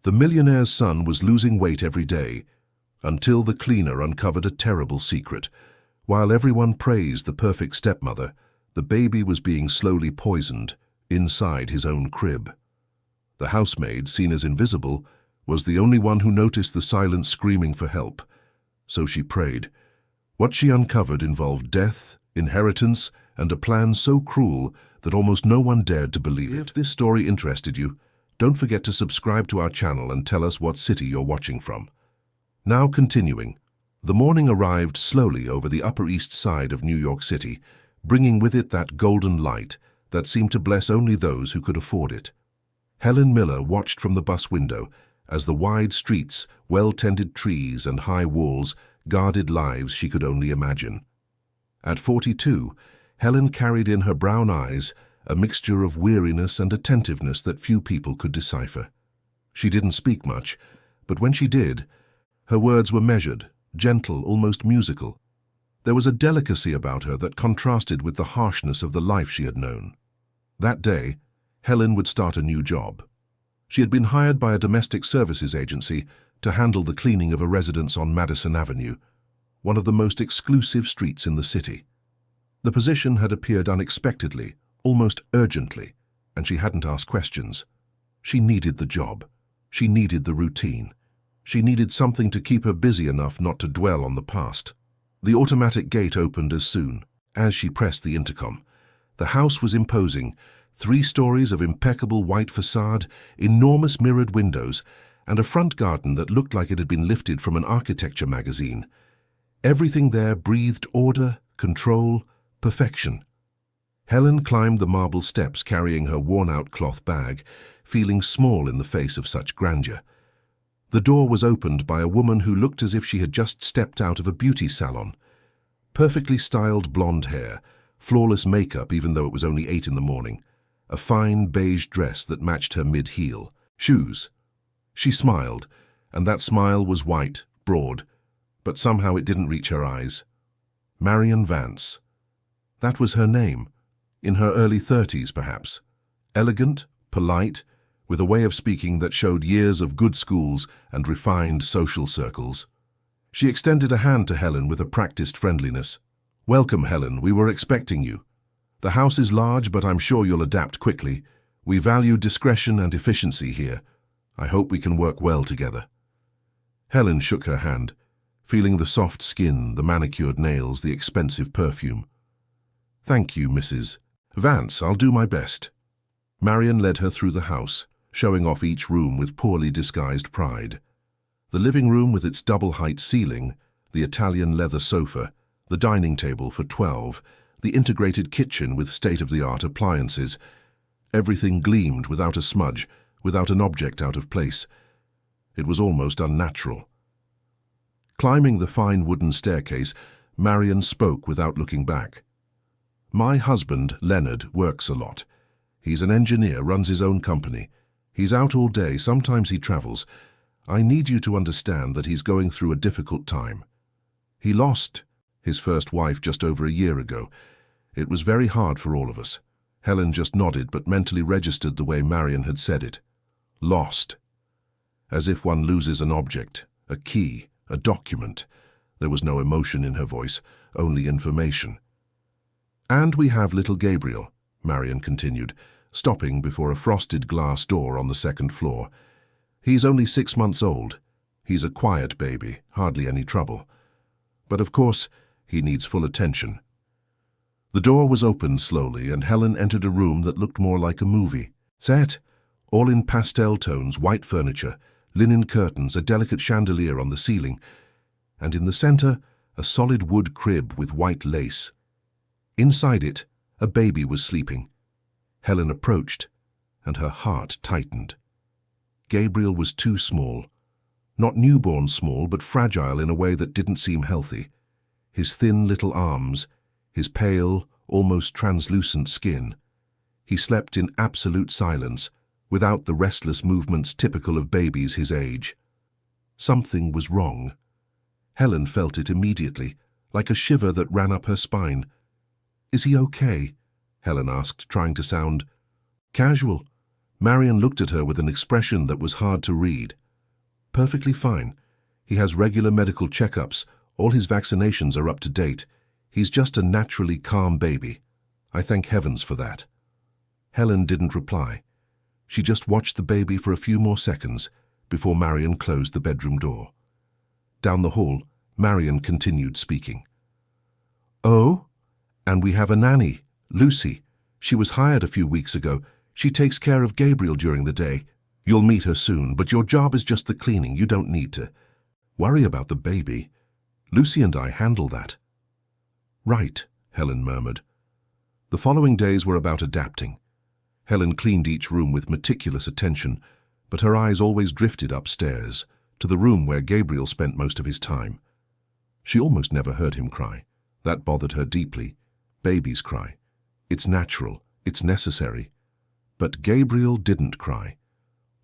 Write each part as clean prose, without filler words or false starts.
The millionaire's son was losing weight every day, until the cleaner uncovered a terrible secret. While everyone praised the perfect stepmother, the baby was being slowly poisoned inside his own crib. The housemaid, seen as invisible, was the only one who noticed the silent screaming for help. So she prayed. What she uncovered involved death, inheritance, and a plan so cruel that almost no one dared to believe it. If this story interested you, don't forget to subscribe to our channel and tell us what city you're watching from. Now continuing, the morning arrived slowly over the Upper East Side of New York City, bringing with it that golden light that seemed to bless only those who could afford it. Helen Miller watched from the bus window as the wide streets, well-tended trees, and high walls guarded lives she could only imagine. At 42, Helen carried in her brown eyes a mixture of weariness and attentiveness that few people could decipher. She didn't speak much, but when she did, her words were measured, gentle, almost musical. There was a delicacy about her that contrasted with the harshness of the life she had known. That day, Helen would start a new job. She had been hired by a domestic services agency to handle the cleaning of a residence on Madison Avenue, one of the most exclusive streets in the city. The position had appeared unexpectedly, almost urgently, and she hadn't asked questions. She needed the job. She needed the routine. She needed something to keep her busy enough not to dwell on the past. The automatic gate opened as soon as she pressed the intercom. The house was imposing, 3 stories of impeccable white facade, enormous mirrored windows, and a front garden that looked like it had been lifted from an architecture magazine. Everything there breathed order, control, perfection. Helen climbed the marble steps carrying her worn-out cloth bag, feeling small in the face of such grandeur. The door was opened by a woman who looked as if she had just stepped out of a beauty salon. Perfectly styled blonde hair, flawless makeup even though it was only 8 in the morning, a fine beige dress that matched her mid-heel, shoes. She smiled, and that smile was white, broad, but somehow it didn't reach her eyes. Marion Vance. That was her name. In her early 30s, perhaps. Elegant, polite, with a way of speaking that showed years of good schools and refined social circles. She extended a hand to Helen with a practiced friendliness. "Welcome, Helen. We were expecting you. The house is large, but I'm sure you'll adapt quickly. We value discretion and efficiency here. I hope we can work well together." Helen shook her hand, feeling the soft skin, the manicured nails, the expensive perfume. "Thank you, Mrs. Vance. I'll do my best." Marion led her through the house, showing off each room with poorly disguised pride. The living room with its double-height ceiling, the Italian leather sofa, the dining table for 12, the integrated kitchen with state-of-the-art appliances. Everything gleamed without a smudge, without an object out of place. It was almost unnatural. Climbing the fine wooden staircase, Marion spoke without looking back. "My husband, Leonard, works a lot. He's an engineer, runs his own company. He's out all day, sometimes he travels. I need you to understand that he's going through a difficult time. He lost his first wife just over a year ago. It was very hard for all of us." Helen just nodded but mentally registered the way Marion had said it. Lost. As if one loses an object, a key, a document. There was no emotion in her voice, only information. "And we have little Gabriel," Marion continued, stopping before a frosted glass door on the 2nd floor. "He's only 6 months old. He's a quiet baby, hardly any trouble. But of course, he needs full attention." The door was opened slowly, and Helen entered a room that looked more like a movie. Set, all in pastel tones, white furniture, linen curtains, a delicate chandelier on the ceiling, and in the center, a solid wood crib with white lace. Inside it, a baby was sleeping. Helen approached, and her heart tightened. Gabriel was too small. Not newborn small, but fragile in a way that didn't seem healthy. His thin little arms, his pale, almost translucent skin. He slept in absolute silence, without the restless movements typical of babies his age. Something was wrong. Helen felt it immediately, like a shiver that ran up her spine. "Is he okay?" Helen asked, trying to sound casual. Marion looked at her with an expression that was hard to read. Perfectly fine. He has regular medical checkups. All his vaccinations are up to date. He's just a naturally calm baby. I thank heavens for that. Helen didn't reply. She just watched the baby for a few more seconds before Marion closed the bedroom door. Down the hall, Marion continued speaking. Oh, and we have a nanny, Lucy. She was hired a few weeks ago. She takes care of Gabriel during the day. You'll meet her soon, but your job is just the cleaning. You don't need to worry about the baby. Lucy and I handle that. Right, Helen murmured. The following days were about adapting. Helen cleaned each room with meticulous attention, but her eyes always drifted upstairs, to the room where Gabriel spent most of his time. She almost never heard him cry. That bothered her deeply. Babies cry. It's natural. It's necessary. But Gabriel didn't cry.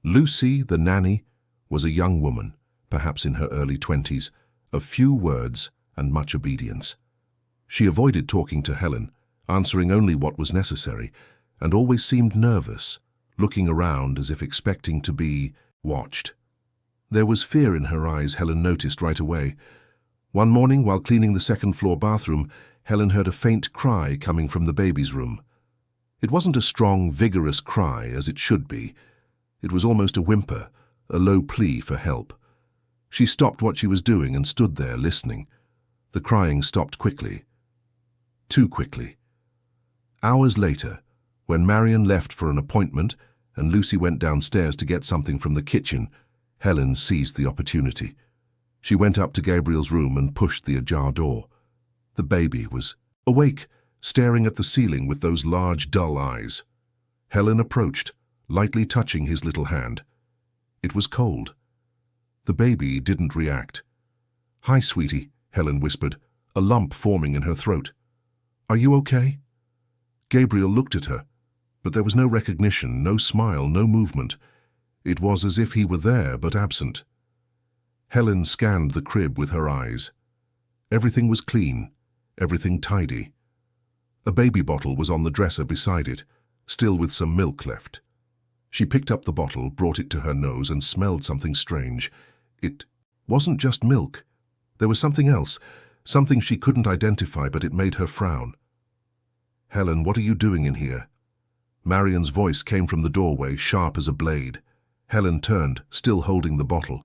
Lucy, the nanny, was a young woman, perhaps in her early 20s, of few words and much obedience. She avoided talking to Helen, answering only what was necessary, and always seemed nervous, looking around as if expecting to be watched. There was fear in her eyes, Helen noticed right away. One morning, while cleaning the second-floor bathroom, Helen heard a faint cry coming from the baby's room. It wasn't a strong, vigorous cry, as it should be. It was almost a whimper, a low plea for help. She stopped what she was doing and stood there, listening. The crying stopped quickly. Too quickly. Hours later, when Marion left for an appointment and Lucy went downstairs to get something from the kitchen, Helen seized the opportunity. She went up to Gabriel's room and pushed the ajar door. The baby was awake, staring at the ceiling with those large, dull eyes. Helen approached, lightly touching his little hand. It was cold. The baby didn't react. "Hi, sweetie," Helen whispered, a lump forming in her throat. "Are you okay?" Gabriel looked at her, but there was no recognition, no smile, no movement. It was as if he were there but absent. Helen scanned the crib with her eyes. Everything was clean, everything tidy. A baby bottle was on the dresser beside it, still with some milk left. She picked up the bottle, brought it to her nose, and smelled something strange. It wasn't just milk. There was something else, something she couldn't identify, but it made her frown. "Helen, what are you doing in here?" Marion's voice came from the doorway, sharp as a blade. Helen turned, still holding the bottle.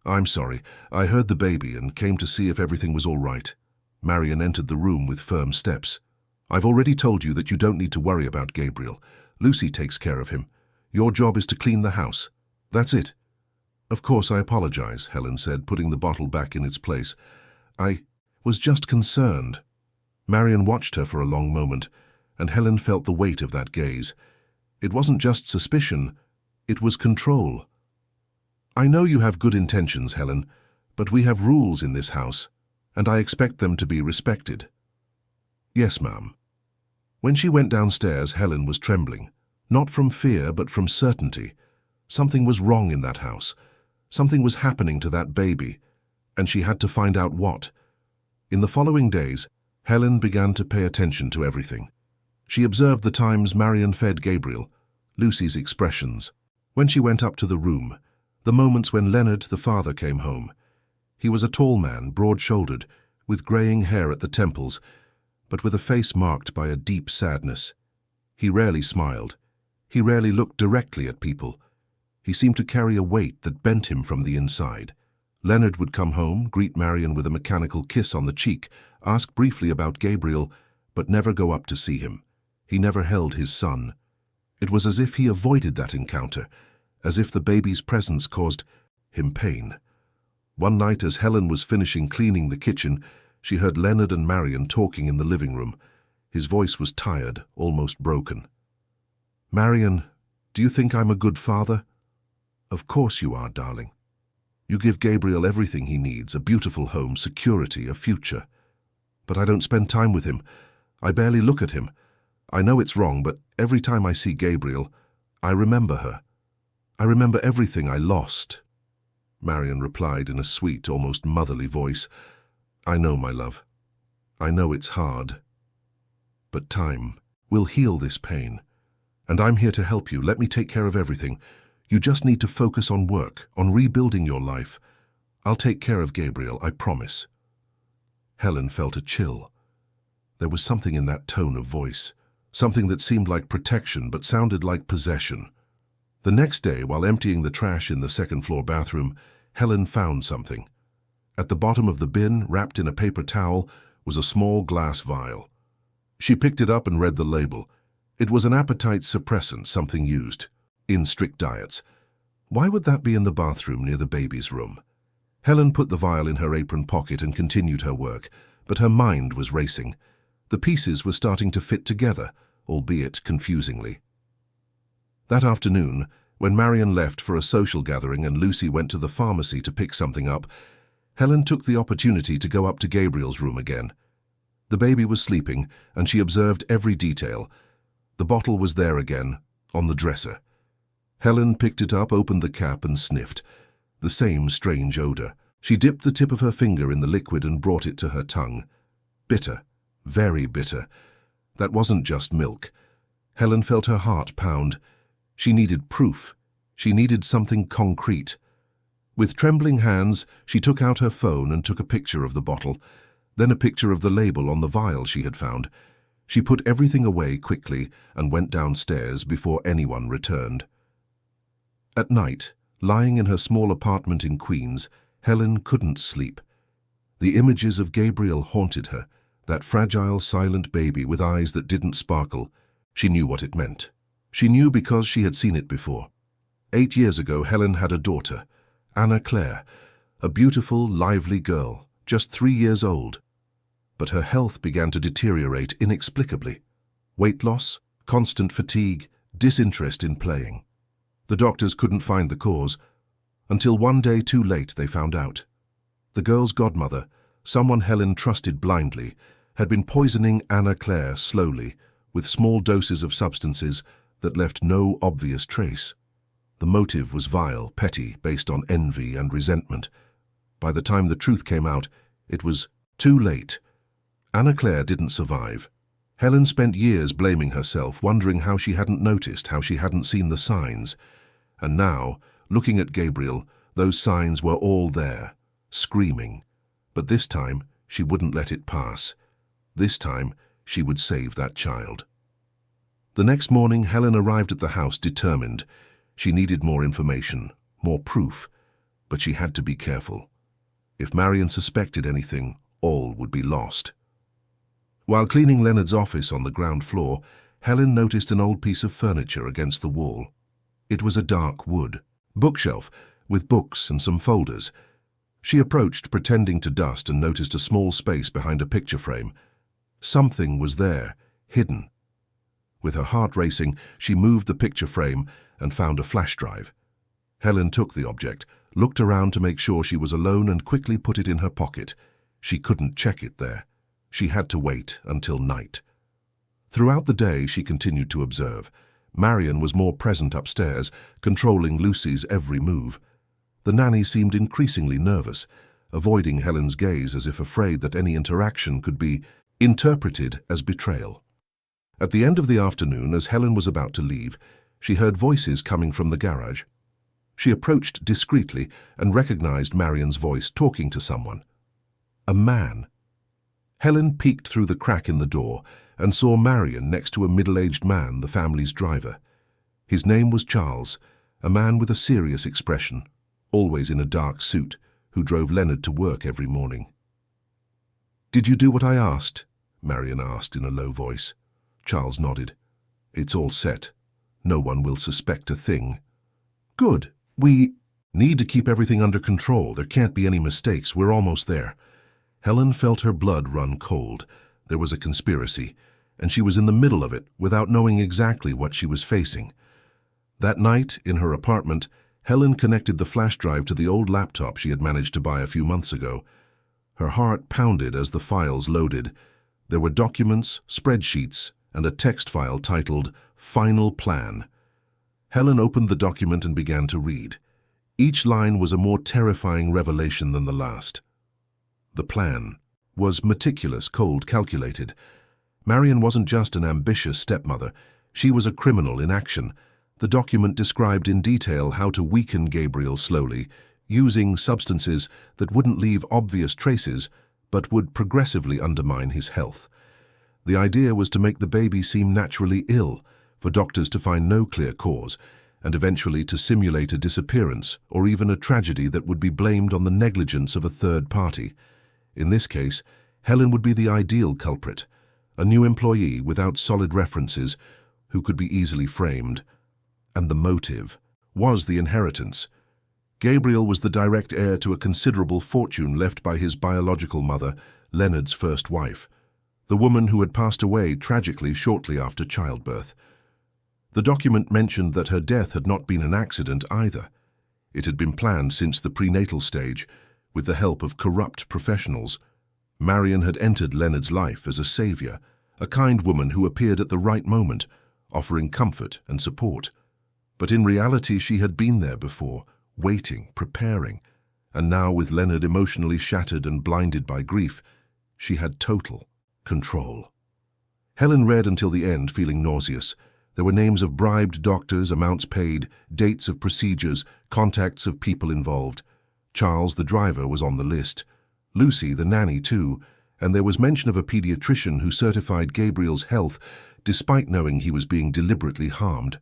"I'm sorry. I heard the baby and came to see if everything was all right." Marion entered the room with firm steps. "I've already told you that you don't need to worry about Gabriel. Lucy takes care of him. Your job is to clean the house. That's it." "Of course, I apologize," Helen said, putting the bottle back in its place. "I was just concerned." Marion watched her for a long moment, and Helen felt the weight of that gaze. It wasn't just suspicion, it was control. "I know you have good intentions, Helen, but we have rules in this house, and I expect them to be respected." "Yes, ma'am." When she went downstairs, Helen was trembling, not from fear but from certainty. Something was wrong in that house. Something was happening to that baby, and she had to find out what. In the following days, Helen began to pay attention to everything. She observed the times Marion fed Gabriel, Lucy's expressions, when she went up to the room, the moments when Leonard, the father, came home. He was a tall man, broad-shouldered, with greying hair at the temples, but with a face marked by a deep sadness. He rarely smiled. He rarely looked directly at people. He seemed to carry a weight that bent him from the inside. Leonard would come home, greet Marion with a mechanical kiss on the cheek, ask briefly about Gabriel, but never go up to see him. He never held his son. It was as if he avoided that encounter, as if the baby's presence caused him pain. One night, as Helen was finishing cleaning the kitchen, she heard Leonard and Marion talking in the living room. His voice was tired, almost broken. "Marion, do you think I'm a good father?" "Of course you are, darling. You give Gabriel everything he needs, a beautiful home, security, a future. But I don't spend time with him. I barely look at him. I know it's wrong, but every time I see Gabriel, I remember her. I remember everything I lost." Marion replied in a sweet, almost motherly voice. "I know, my love. I know it's hard. But time will heal this pain, And I'm here to help you. Let me take care of everything. You just need to focus on work, on rebuilding your life. I'll take care of Gabriel, I promise." Helen felt a chill. There was something in that tone of voice, something that seemed like protection but sounded like possession. The next day, while emptying the trash in the second-floor bathroom, Helen found something. At the bottom of the bin, wrapped in a paper towel, was a small glass vial. She picked it up and read the label. It was an appetite suppressant, something used in strict diets. Why would that be in the bathroom near the baby's room? Helen put the vial in her apron pocket and continued her work, but her mind was racing. The pieces were starting to fit together, albeit confusingly. That afternoon, when Marion left for a social gathering and Lucy went to the pharmacy to pick something up, Helen took the opportunity to go up to Gabriel's room again. The baby was sleeping, and she observed every detail. The bottle was there again, on the dresser. Helen picked it up, opened the cap, and sniffed. The same strange odor. She dipped the tip of her finger in the liquid and brought it to her tongue. Bitter, very bitter. That wasn't just milk. Helen felt her heart pound. She needed proof. She needed something concrete. With trembling hands, she took out her phone and took a picture of the bottle, then a picture of the label on the vial she had found. She put everything away quickly and went downstairs before anyone returned. At night, lying in her small apartment in Queens, Helen couldn't sleep. The images of Gabriel haunted her, that fragile, silent baby with eyes that didn't sparkle. She knew what it meant. She knew because she had seen it before. 8 years ago, Helen had a daughter, Anna Claire, a beautiful, lively girl, just 3 years old. But her health began to deteriorate inexplicably. Weight loss, constant fatigue, disinterest in playing. The doctors couldn't find the cause, until one day too late they found out. The girl's godmother, someone Helen trusted blindly, had been poisoning Anna Claire slowly, with small doses of substances that left no obvious trace. The motive was vile, petty, based on envy and resentment. By the time the truth came out, it was too late. Anna Claire didn't survive. Helen spent years blaming herself, wondering how she hadn't noticed, how she hadn't seen the signs. And now, looking at Gabriel, those signs were all there, screaming. But this time, she wouldn't let it pass. This time, she would save that child. The next morning, Helen arrived at the house determined. She needed more information, more proof, but she had to be careful. If Marion suspected anything, all would be lost. While cleaning Leonard's office on the ground floor, Helen noticed an old piece of furniture against the wall. It was a dark wood bookshelf with books and some folders. She approached, pretending to dust, and noticed a small space behind a picture frame. Something was there, hidden. With her heart racing, she moved the picture frame and found a flash drive. Helen took the object, looked around to make sure she was alone, and quickly put it in her pocket. She couldn't check it there. She had to wait until night. Throughout the day, she continued to observe. Marion was more present upstairs, controlling Lucy's every move. The nanny seemed increasingly nervous, avoiding Helen's gaze as if afraid that any interaction could be interpreted as betrayal. At the end of the afternoon, as Helen was about to leave, she heard voices coming from the garage. She approached discreetly and recognized Marion's voice, talking to someone. A man. Helen peeked through the crack in the door and saw Marion next to a middle-aged man, the family's driver. His name was Charles, a man with a serious expression, always in a dark suit, who drove Leonard to work every morning. "Did you do what I asked?" Marion asked in a low voice. Charles nodded. "It's all set. No one will suspect a thing." "Good. We need to keep everything under control. There can't be any mistakes. We're almost there." Helen felt her blood run cold. There was a conspiracy, and she was in the middle of it without knowing exactly what she was facing. That night, in her apartment, Helen connected the flash drive to the old laptop she had managed to buy a few months ago. Her heart pounded as the files loaded. There were documents, spreadsheets, and a text file titled Final Plan. Helen opened the document and began to read. Each line was a more terrifying revelation than the last. The plan was meticulous, cold, calculated. Marion wasn't just an ambitious stepmother. She was a criminal in action. The document described in detail how to weaken Gabriel slowly, using substances that wouldn't leave obvious traces but would progressively undermine his health. The idea was to make the baby seem naturally ill, for doctors to find no clear cause, and eventually to simulate a disappearance or even a tragedy that would be blamed on the negligence of a third party. In this case, Helen would be the ideal culprit, a new employee without solid references who could be easily framed. And the motive was the inheritance. Gabriel was the direct heir to a considerable fortune left by his biological mother, Leonard's first wife, the woman who had passed away tragically shortly after childbirth. The document mentioned that her death had not been an accident either. It had been planned since the prenatal stage, with the help of corrupt professionals. Marion had entered Leonard's life as a savior, a kind woman who appeared at the right moment, offering comfort and support. But in reality, she had been there before, waiting, preparing, and now with Leonard emotionally shattered and blinded by grief, she had total control. Helen read until the end, feeling nauseous. There were names of bribed doctors, amounts paid, dates of procedures, contacts of people involved. Charles, the driver, was on the list. Lucy, the nanny, too, and there was mention of a pediatrician who certified Gabriel's health despite knowing he was being deliberately harmed.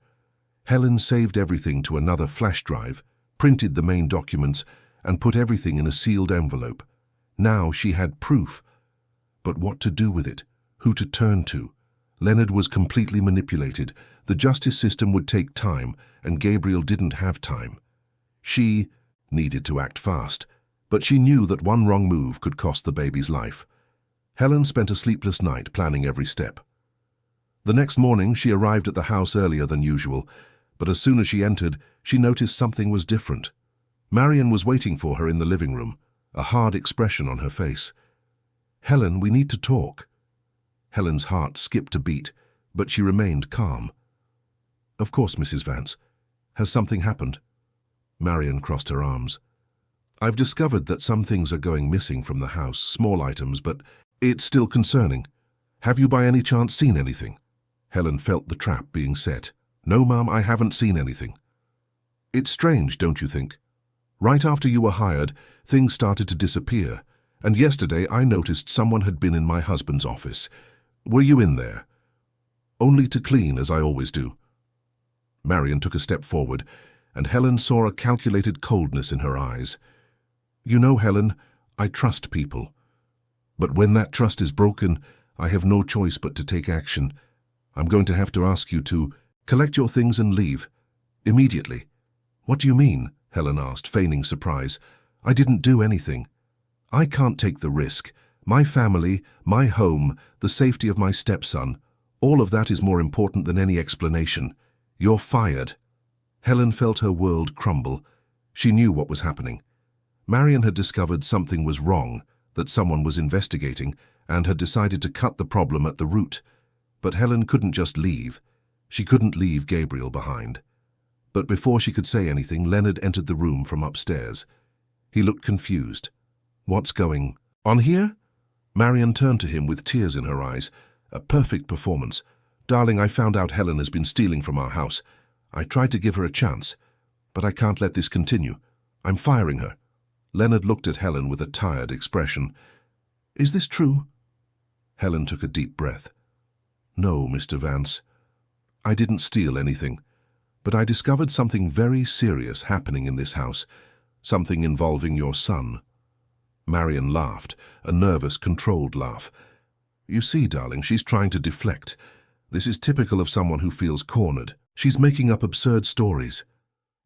Helen saved everything to another flash drive, printed the main documents, and put everything in a sealed envelope. Now she had proof. But what to do with it? Who to turn to? Leonard was completely manipulated. The justice system would take time, and Gabriel didn't have time. She needed to act fast, but she knew that one wrong move could cost the baby's life. Helen spent a sleepless night planning every step. The next morning, she arrived at the house earlier than usual, but as soon as she entered, she noticed something was different. Marion was waiting for her in the living room, a hard expression on her face. "Helen, we need to talk." Helen's heart skipped a beat, but she remained calm. "Of course, Mrs. Vance. Has something happened?" Marion crossed her arms. "I've discovered that some things are going missing from the house, small items, but it's still concerning. Have you by any chance seen anything?" Helen felt the trap being set. "No, Ma'am, I haven't seen anything." "It's strange, don't you think? Right after you were hired, things started to disappear, and yesterday I noticed someone had been in my husband's office. Were you in there?" "Only to clean, as I always do." Marion took a step forward, and Helen saw a calculated coldness in her eyes. "You know, Helen, I trust people. But when that trust is broken, I have no choice but to take action. I'm going to have to ask you to collect your things and leave. Immediately." "What do you mean?" Helen asked, feigning surprise. "I didn't do anything. I can't take the risk. My family, my home, the safety of my stepson, all of that is more important than any explanation. You're fired." Helen felt her world crumble. She knew what was happening. Marion had discovered something was wrong, that someone was investigating, and had decided to cut the problem at the root. But Helen couldn't just leave. She couldn't leave Gabriel behind. But before she could say anything, Leonard entered the room from upstairs. He looked confused. "What's going on here?" Marion turned to him with tears in her eyes. "A perfect performance. Darling, I found out Helen has been stealing from our house. I tried to give her a chance, but I can't let this continue. I'm firing her." Leonard looked at Helen with a tired expression. "Is this true?" Helen took a deep breath. "No, Mr. Vance. I didn't steal anything, but I discovered something very serious happening in this house, something involving your son." Marion laughed, a nervous, controlled laugh. "You see, darling, she's trying to deflect. This is typical of someone who feels cornered. She's making up absurd stories."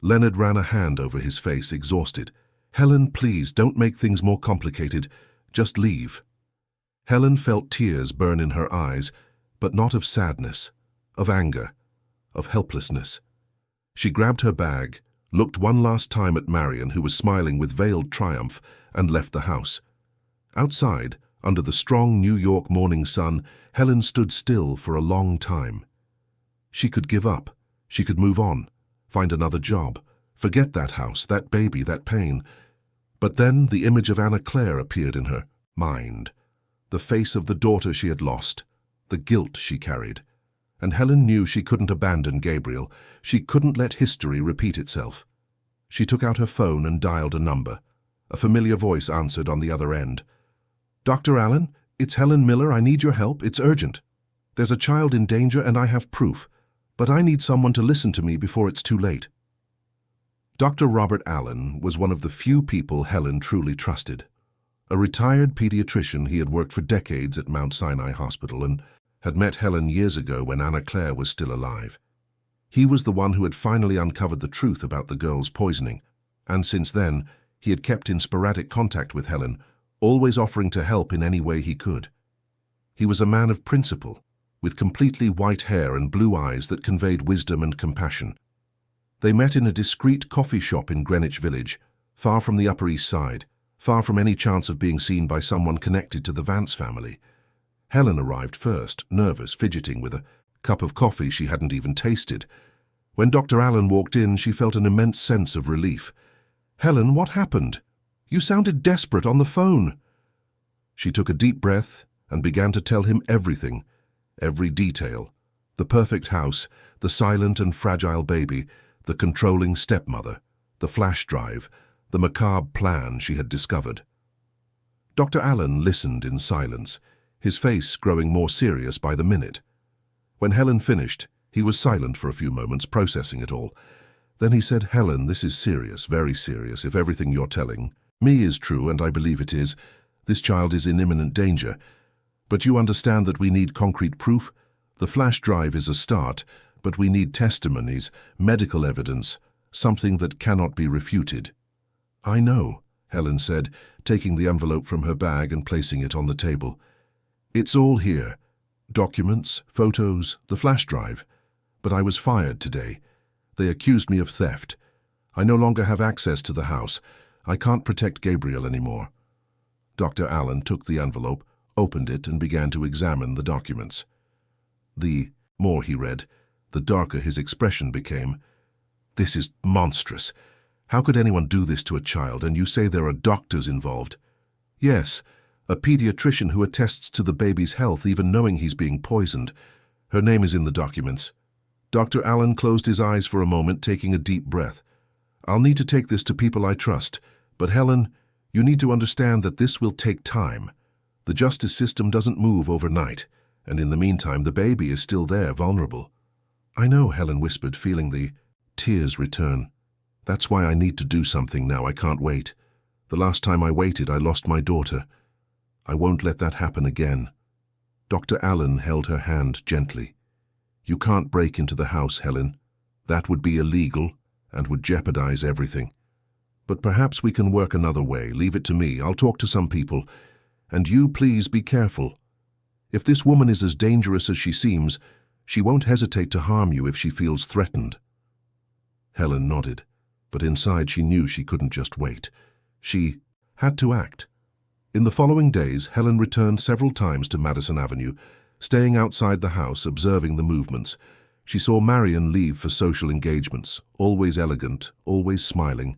Leonard ran a hand over his face, exhausted. "Helen, please, don't make things more complicated. Just leave." Helen felt tears burn in her eyes, but not of sadness, of anger, of helplessness. She grabbed her bag, looked one last time at Marion, who was smiling with veiled triumph, and left the house. Outside, under the strong New York morning sun, Helen stood still for a long time. She could give up. She could move on, find another job, forget that house, that baby, that pain. But then the image of Anna Claire appeared in her mind, the face of the daughter she had lost, the guilt she carried. And Helen knew she couldn't abandon Gabriel. She couldn't let history repeat itself. She took out her phone and dialed a number. A familiar voice answered on the other end. "Dr. Allen, it's Helen Miller. I need your help. It's urgent. There's a child in danger and I have proof, but I need someone to listen to me before it's too late." Dr. Robert Allen was one of the few people Helen truly trusted. A retired pediatrician, he had worked for decades at Mount Sinai Hospital and had met Helen years ago when Anna Claire was still alive. He was the one who had finally uncovered the truth about the girl's poisoning, and since then, he had kept in sporadic contact with Helen, always offering to help in any way he could. He was a man of principle, with completely white hair and blue eyes that conveyed wisdom and compassion. They met in a discreet coffee shop in Greenwich Village, far from the Upper East Side, far from any chance of being seen by someone connected to the Vance family. Helen arrived first, nervous, fidgeting with a cup of coffee she hadn't even tasted. When Dr. Allen walked in, she felt an immense sense of relief. "Helen, what happened? You sounded desperate on the phone." She took a deep breath and began to tell him everything, every detail. The perfect house, the silent and fragile baby, the controlling stepmother, the flash drive, the macabre plan she had discovered. Dr. Allen listened in silence, his face growing more serious by the minute. When Helen finished, he was silent for a few moments, processing it all. Then he said, "Helen, this is serious, very serious, if everything you're telling me is true, and I believe it is. This child is in imminent danger. But you understand that we need concrete proof? The flash drive is a start, but we need testimonies, medical evidence, something that cannot be refuted." "I know," Helen said, taking the envelope from her bag and placing it on the table. "It's all here. Documents, photos, the flash drive. But I was fired today. They accused me of theft. I no longer have access to the house. I can't protect Gabriel anymore." Dr. Allen took the envelope, opened it, and began to examine the documents. The more he read, the darker his expression became. "This is monstrous. How could anyone do this to a child? And you say there are doctors involved?" "Yes, a pediatrician who attests to the baby's health even knowing he's being poisoned. Her name is in the documents." Dr. Allen closed his eyes for a moment, taking a deep breath. "I'll need to take this to people I trust. But Helen, you need to understand that this will take time. The justice system doesn't move overnight, and in the meantime the baby is still there, vulnerable." "I know," Helen whispered, feeling the tears return. "That's why I need to do something now. I can't wait. The last time I waited, I lost my daughter. I won't let that happen again." Dr. Allen held her hand gently. "You can't break into the house, Helen. That would be illegal and would jeopardize everything. But perhaps we can work another way. Leave it to me. I'll talk to some people. And you, please, be careful. If this woman is as dangerous as she seems, she won't hesitate to harm you if she feels threatened." Helen nodded, but inside she knew she couldn't just wait. She had to act. In the following days, Helen returned several times to Madison Avenue, staying outside the house, observing the movements. She saw Marion leave for social engagements, always elegant, always smiling.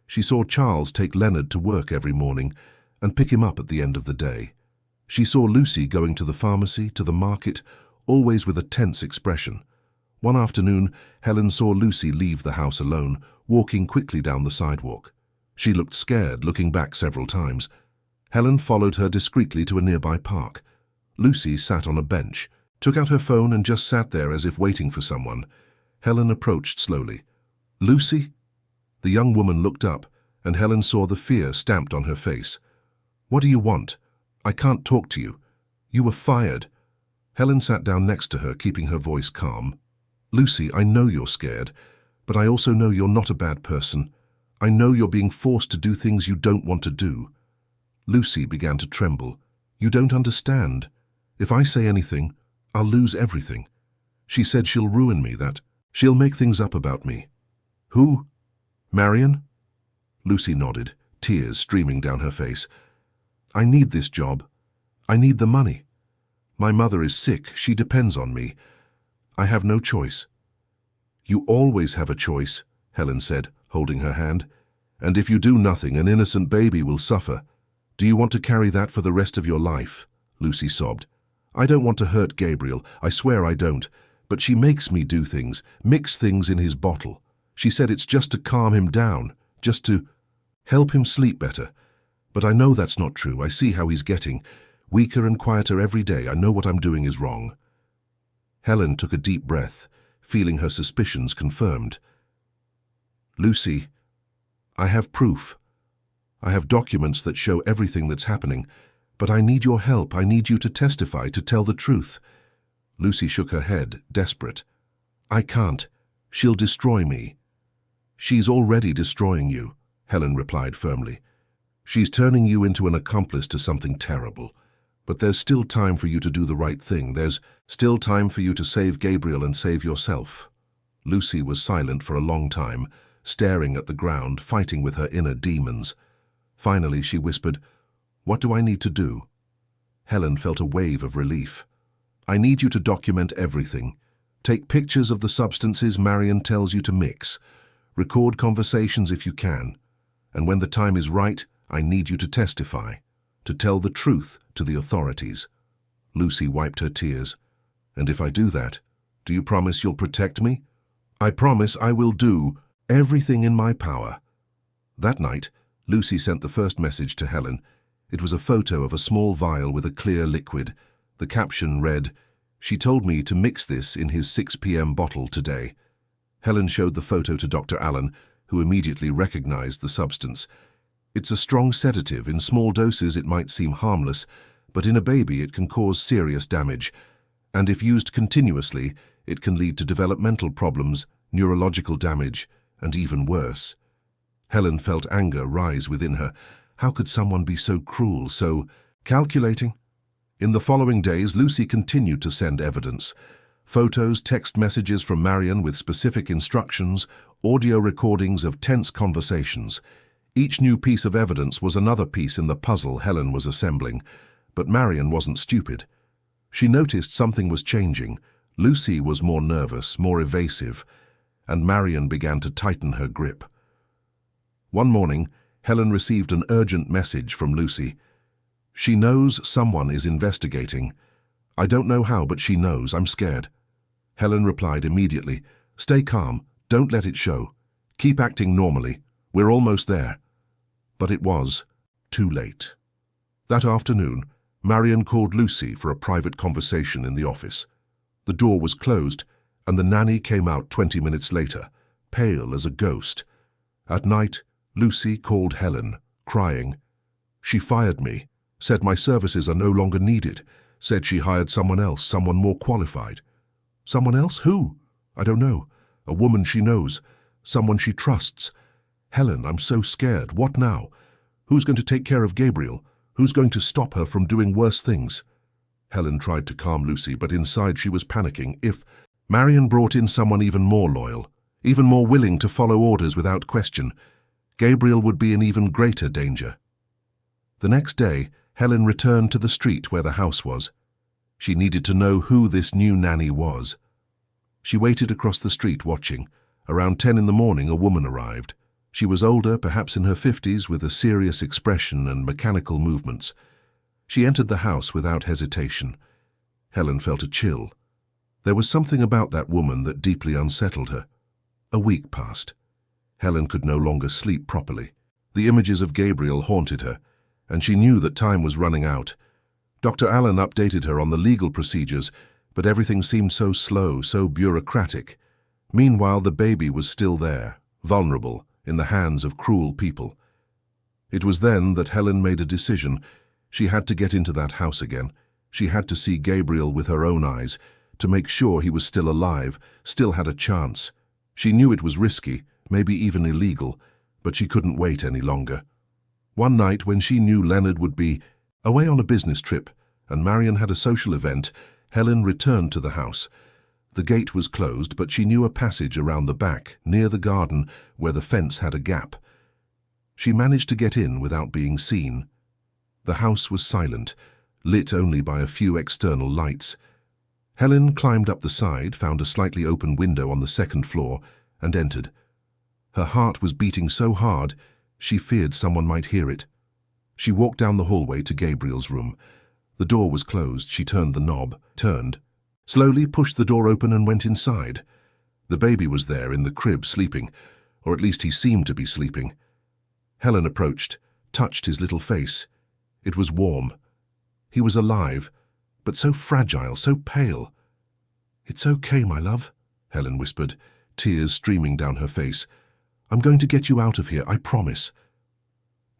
She saw Charles take Leonard to work every morning and pick him up at the end of the day. She saw Lucy going to the pharmacy, to the market, always with a tense expression. One afternoon, Helen saw Lucy leave the house alone, walking quickly down the sidewalk. She looked scared, looking back several times. Helen followed her discreetly to a nearby park. Lucy sat on a bench, took out her phone and just sat there as if waiting for someone. Helen approached slowly. "Lucy?" The young woman looked up, and Helen saw the fear stamped on her face. "What do you want? I can't talk to you. You were fired." Helen sat down next to her, keeping her voice calm. "Lucy, I know you're scared, but I also know you're not a bad person. I know you're being forced to do things you don't want to do." Lucy began to tremble. "You don't understand. If I say anything, I'll lose everything. She said she'll ruin me, that she'll make things up about me." "Who? Marion?" Lucy nodded, tears streaming down her face. "I need this job. I need the money. My mother is sick. She depends on me. I have no choice." "You always have a choice," Helen said, holding her hand. "And if you do nothing, an innocent baby will suffer. Do you want to carry that for the rest of your life?" Lucy sobbed. "I don't want to hurt Gabriel. I swear I don't. But she makes me do things, mix things in his bottle. She said it's just to calm him down, just to help him sleep better. But I know that's not true. I see how he's getting weaker and quieter every day. I know what I'm doing is wrong." Helen took a deep breath, feeling her suspicions confirmed. "Lucy, I have proof. I have documents that show everything that's happening, but I need your help. I need you to testify, to tell the truth." Lucy shook her head, desperate. "I can't. She'll destroy me." "She's already destroying you," Helen replied firmly. "She's turning you into an accomplice to something terrible. But there's still time for you to do the right thing. There's still time for you to save Gabriel and save yourself." Lucy was silent for a long time, staring at the ground, fighting with her inner demons. Finally, she whispered, "What do I need to do?" Helen felt a wave of relief. "I need you to document everything. Take pictures of the substances Marion tells you to mix. Record conversations if you can. And when the time is right, I need you to testify, to tell the truth to the authorities." Lucy wiped her tears. "And if I do that, do you promise you'll protect me?" "I promise I will do everything in my power." That night, Lucy sent the first message to Helen. It was a photo of a small vial with a clear liquid. The caption read, "She told me to mix this in his 6 p.m. bottle today." Helen showed the photo to Dr. Allen, who immediately recognized the substance. "It's a strong sedative. In small doses it might seem harmless, but in a baby it can cause serious damage. And if used continuously, it can lead to developmental problems, neurological damage, and even worse." Helen felt anger rise within her. How could someone be so cruel, so calculating? In the following days, Lucy continued to send evidence. Photos, text messages from Marion with specific instructions, audio recordings of tense conversations. Each new piece of evidence was another piece in the puzzle Helen was assembling. But Marion wasn't stupid. She noticed something was changing. Lucy was more nervous, more evasive, and Marion began to tighten her grip. One morning, Helen received an urgent message from Lucy. "She knows someone is investigating. I don't know how, but she knows. I'm scared." Helen replied immediately, "Stay calm. Don't let it show. Keep acting normally. We're almost there." But it was too late. That afternoon, Marion called Lucy for a private conversation in the office. The door was closed, and the nanny came out 20 minutes later, pale as a ghost. At night, Lucy called Helen, crying. "She fired me, said my services are no longer needed, said she hired someone else, someone more qualified." "Someone else? Who?" "I don't know. A woman she knows, someone she trusts." "Helen, I'm so scared. What now? Who's going to take care of Gabriel? Who's going to stop her from doing worse things?" Helen tried to calm Lucy, but inside she was panicking. If Marion brought in someone even more loyal, even more willing to follow orders without question, Gabriel would be in even greater danger. The next day, Helen returned to the street where the house was. She needed to know who this new nanny was. She waited across the street watching. Around 10 in the morning, a woman arrived. She was older, perhaps in her 50s, with a serious expression and mechanical movements. She entered the house without hesitation. Helen felt a chill. There was something about that woman that deeply unsettled her. A week passed. Helen could no longer sleep properly. The images of Gabriel haunted her, and she knew that time was running out. Dr. Allen updated her on the legal procedures, but everything seemed so slow, so bureaucratic. Meanwhile, the baby was still there, vulnerable, in the hands of cruel people. It was then that Helen made a decision. She had to get into that house again. She had to see Gabriel with her own eyes, to make sure he was still alive, still had a chance. She knew it was risky, maybe even illegal, but she couldn't wait any longer. One night, when she knew Leonard would be away on a business trip and Marion had a social event, Helen returned to the house. The gate was closed, but she knew a passage around the back, near the garden, where the fence had a gap. She managed to get in without being seen. The house was silent, lit only by a few external lights. Helen climbed up the side, found a slightly open window on the second floor, and entered. Her heart was beating so hard, she feared someone might hear it. She walked down the hallway to Gabriel's room. The door was closed. She turned the knob, turned. slowly pushed the door open and went inside. The baby was there in the crib sleeping, or at least he seemed to be sleeping. Helen approached, touched his little face. It was warm. He was alive, but so fragile, so pale. "It's okay, my love," Helen whispered, tears streaming down her face. "I'm going to get you out of here, I promise."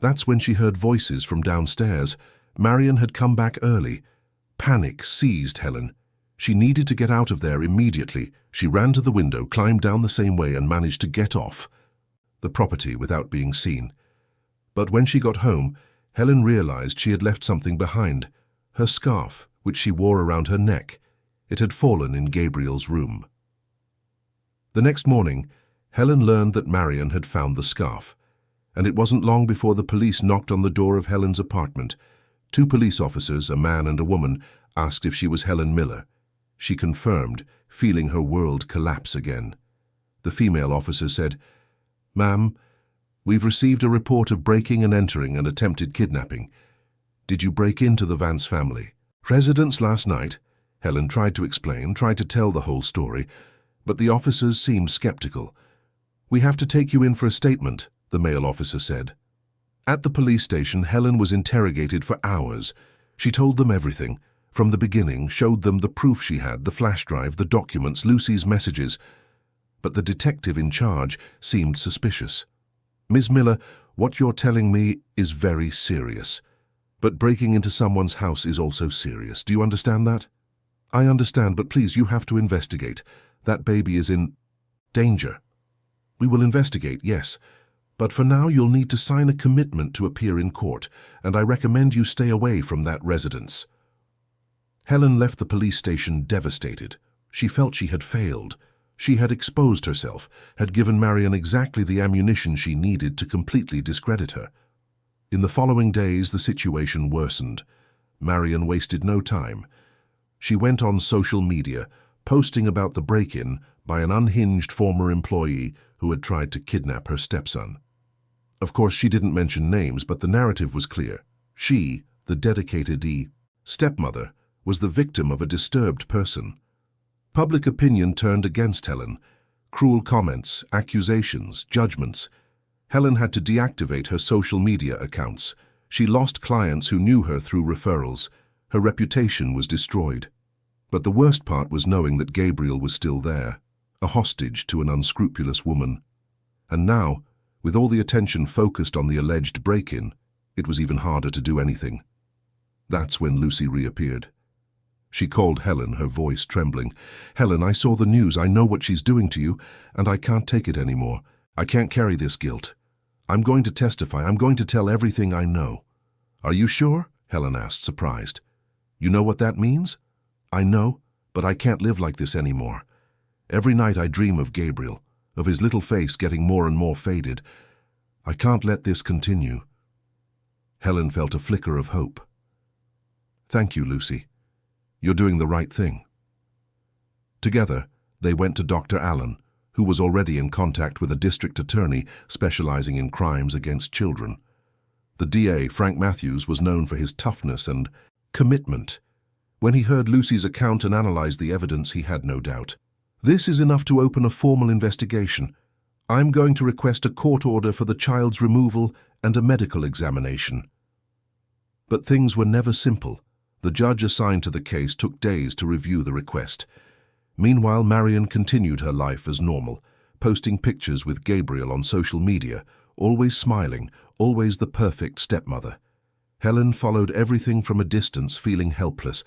That's when she heard voices from downstairs. Marion had come back early. Panic seized Helen. She needed to get out of there immediately. She ran to the window, climbed down the same way, and managed to get off the property without being seen. But when she got home, Helen realized she had left something behind. Her scarf, which she wore around her neck. It had fallen in Gabriel's room. The next morning, Helen learned that Marion had found the scarf, and it wasn't long before the police knocked on the door of Helen's apartment. 2 police officers, a man and a woman, asked if she was Helen Miller. She confirmed, feeling her world collapse again. The female officer said, "Ma'am, we've received a report of breaking and entering and attempted kidnapping. Did you break into the Vance family residence last night?" Helen tried to explain, tried to tell the whole story, but the officers seemed skeptical. "We have to take you in for a statement," the male officer said. At the police station, Helen was interrogated for hours. She told them everything, from the beginning, showed them the proof she had, the flash drive, the documents, Lucy's messages. But the detective in charge seemed suspicious. "Ms. Miller, what you're telling me is very serious. But breaking into someone's house is also serious. Do you understand that?" "I understand, but please, you have to investigate. That baby is in danger." "We will investigate, yes. But for now, you'll need to sign a commitment to appear in court, and I recommend you stay away from that residence." Helen left the police station devastated. She felt she had failed. She had exposed herself, had given Marion exactly the ammunition she needed to completely discredit her. In the following days, the situation worsened. Marion wasted no time. She went on social media, posting about the break-in by an unhinged former employee who had tried to kidnap her stepson. Of course, she didn't mention names, but the narrative was clear. She, the dedicated stepmother, was the victim of a disturbed person. Public opinion turned against Helen. Cruel comments, accusations, judgments. Helen had to deactivate her social media accounts. She lost clients who knew her through referrals. Her reputation was destroyed. But the worst part was knowing that Gabriel was still there, a hostage to an unscrupulous woman. And now, with all the attention focused on the alleged break-in, it was even harder to do anything. That's when Lucy reappeared. She called Helen, her voice trembling. "Helen, I saw the news. I know what she's doing to you, and I can't take it anymore. I can't carry this guilt. I'm going to testify. I'm going to tell everything I know." "Are you sure?" Helen asked, surprised. "You know what that means?" "I know, but I can't live like this anymore. Every night I dream of Gabriel, of his little face getting more and more faded. I can't let this continue." Helen felt a flicker of hope. "Thank you, Lucy. You're doing the right thing." Together, they went to Dr. Allen, who was already in contact with a district attorney specializing in crimes against children. The DA, Frank Matthews, was known for his toughness and commitment. When he heard Lucy's account and analyzed the evidence, he had no doubt. "This is enough to open a formal investigation. I'm going to request a court order for the child's removal and a medical examination." But things were never simple. The judge assigned to the case took days to review the request. Meanwhile, Marion continued her life as normal, posting pictures with Gabriel on social media, always smiling, always the perfect stepmother. Helen followed everything from a distance, feeling helpless,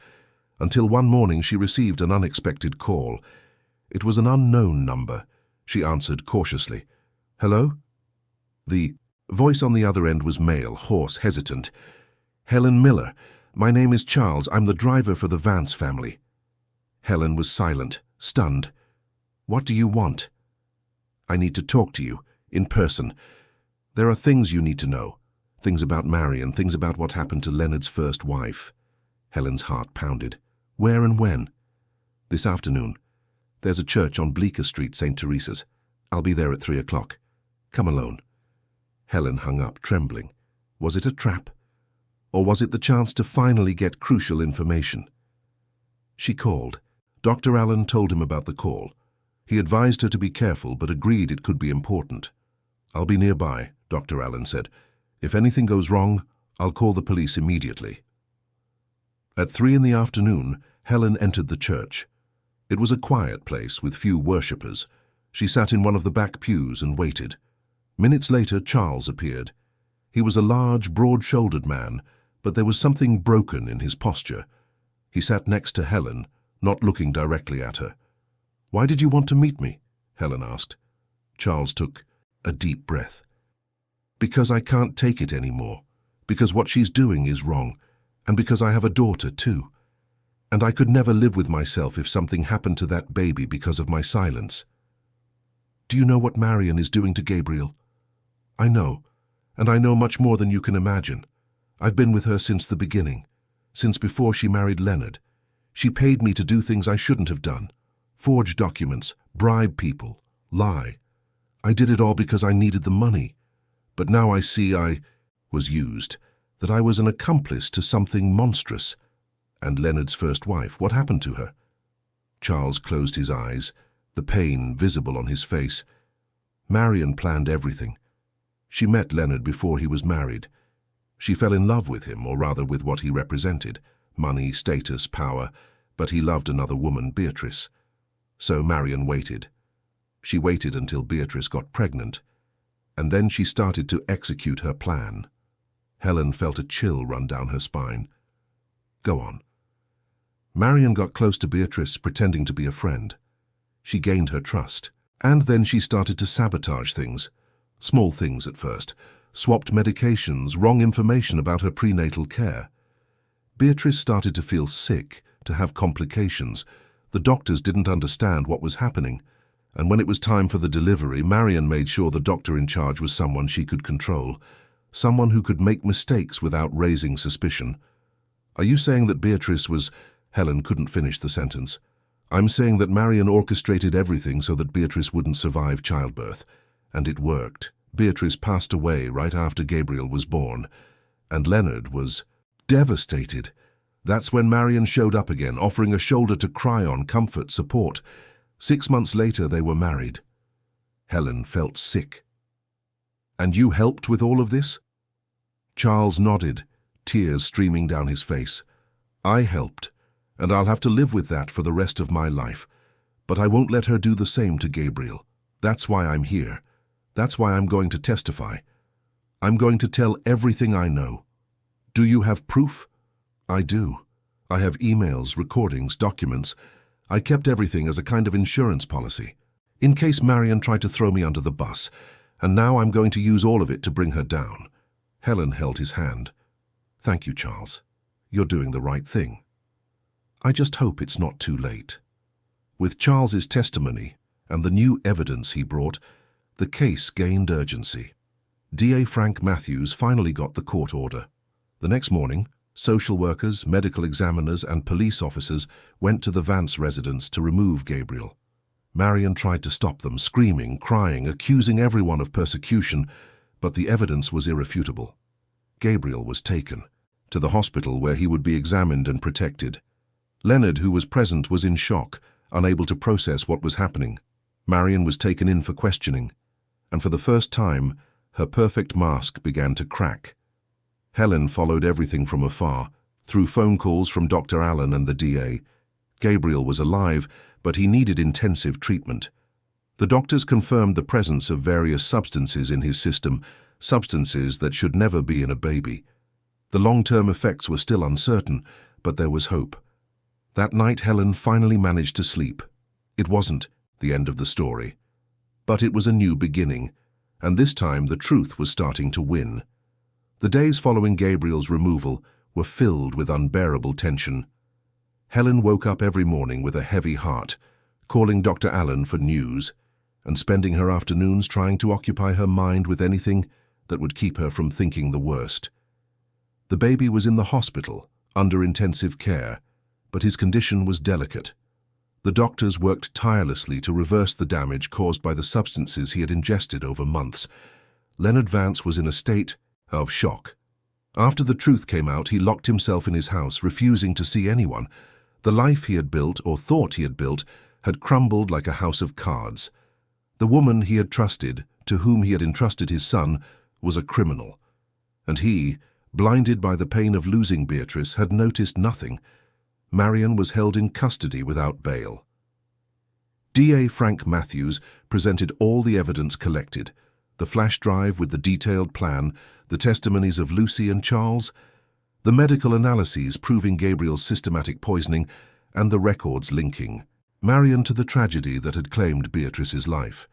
until one morning she received an unexpected call. It was an unknown number. She answered cautiously. "Hello?" The voice on the other end was male, hoarse, hesitant. "Helen Miller. My name is Charles. I'm the driver for the Vance family." Helen was silent, stunned. "What do you want?" "I need to talk to you, in person. There are things you need to know. Things about Marion, things about what happened to Leonard's first wife." Helen's heart pounded. "Where and when?" "This afternoon. There's a church on Bleecker Street, St. Teresa's. I'll be there at 3 o'clock. Come alone." Helen hung up, trembling. Was it a trap? Or was it the chance to finally get crucial information? She called, Dr. Allen told him about the call. He advised her to be careful, but agreed it could be important. "I'll be nearby," Dr. Allen said. "If anything goes wrong, I'll call the police immediately." At 3 in the afternoon, Helen entered the church. It was a quiet place with few worshippers. She sat in one of the back pews and waited. Minutes later, Charles appeared. He was a large, broad-shouldered man, but there was something broken in his posture. He sat next to Helen, not looking directly at her. "Why did you want to meet me?" Helen asked. Charles took a deep breath. "Because I can't take it anymore. Because what she's doing is wrong. And because I have a daughter, too. And I could never live with myself if something happened to that baby because of my silence." "Do you know what Marion is doing to Gabriel?" "I know. And I know much more than you can imagine. I've been with her since the beginning. Since before she married Leonard. She paid me to do things I shouldn't have done. Forge documents, bribe people, lie. I did it all because I needed the money. But now I see I was used, that I was an accomplice to something monstrous. And Leonard's first wife, what happened to her?" Charles closed his eyes, the pain visible on his face. "Marion planned everything. She met Leonard before he was married. She fell in love with him, or rather with what he represented, money, status, power, but he loved another woman, Beatrice. So Marion waited. She waited until Beatrice got pregnant, and then she started to execute her plan." Helen felt a chill run down her spine. "Go on." "Marion got close to Beatrice, pretending to be a friend. She gained her trust, and then she started to sabotage things. Small things at first. Swapped medications, wrong information about her prenatal care. Beatrice started to feel sick, to have complications. The doctors didn't understand what was happening, and when it was time for the delivery, Marion made sure the doctor in charge was someone she could control, someone who could make mistakes without raising suspicion. Are you saying that Beatrice was—" Helen couldn't finish the sentence. "I'm saying that Marion orchestrated everything so that Beatrice wouldn't survive childbirth. And it worked. Beatrice passed away right after Gabriel was born, and Leonard was devastated. That's when Marion showed up again, offering a shoulder to cry on, comfort, support. 6 months later, they were married." Helen felt sick. "And you helped with all of this?" Charles nodded, tears streaming down his face. "I helped, and I'll have to live with that for the rest of my life. But I won't let her do the same to Gabriel. That's why I'm here. That's why I'm going to testify. I'm going to tell everything I know. Do you have proof?" "I do. I have emails, recordings, documents. I kept everything as a kind of insurance policy, in case Marion tried to throw me under the bus, and now I'm going to use all of it to bring her down." Helen held his hand. "Thank you, Charles. You're doing the right thing. I just hope it's not too late." With Charles's testimony and the new evidence he brought, the case gained urgency. DA Frank Matthews finally got the court order. The next morning, social workers, medical examiners, and police officers went to the Vance residence to remove Gabriel. Marion tried to stop them, screaming, crying, accusing everyone of persecution, but the evidence was irrefutable. Gabriel was taken to the hospital where he would be examined and protected. Leonard, who was present, was in shock, unable to process what was happening. Marion was taken in for questioning, and for the first time, her perfect mask began to crack. Helen followed everything from afar, through phone calls from Dr. Allen and the DA. Gabriel was alive, but he needed intensive treatment. The doctors confirmed the presence of various substances in his system, substances that should never be in a baby. The long-term effects were still uncertain, but there was hope. That night, Helen finally managed to sleep. It wasn't the end of the story, but it was a new beginning, and this time the truth was starting to win. The days following Gabriel's removal were filled with unbearable tension. Helen woke up every morning with a heavy heart, calling Dr. Allen for news, and spending her afternoons trying to occupy her mind with anything that would keep her from thinking the worst. The baby was in the hospital, under intensive care, but his condition was delicate. The doctors worked tirelessly to reverse the damage caused by the substances he had ingested over months. Leonard Vance was in a state of shock. After the truth came out, he locked himself in his house, refusing to see anyone. The life he had built, or thought he had built, had crumbled like a house of cards. The woman he had trusted, to whom he had entrusted his son, was a criminal. And he, blinded by the pain of losing Beatrice, had noticed nothing. Marion was held in custody without bail. DA Frank Matthews presented all the evidence collected, the flash drive with the detailed plan, the testimonies of Lucy and Charles, the medical analyses proving Gabriel's systematic poisoning, and the records linking Marion to the tragedy that had claimed Beatrice's life.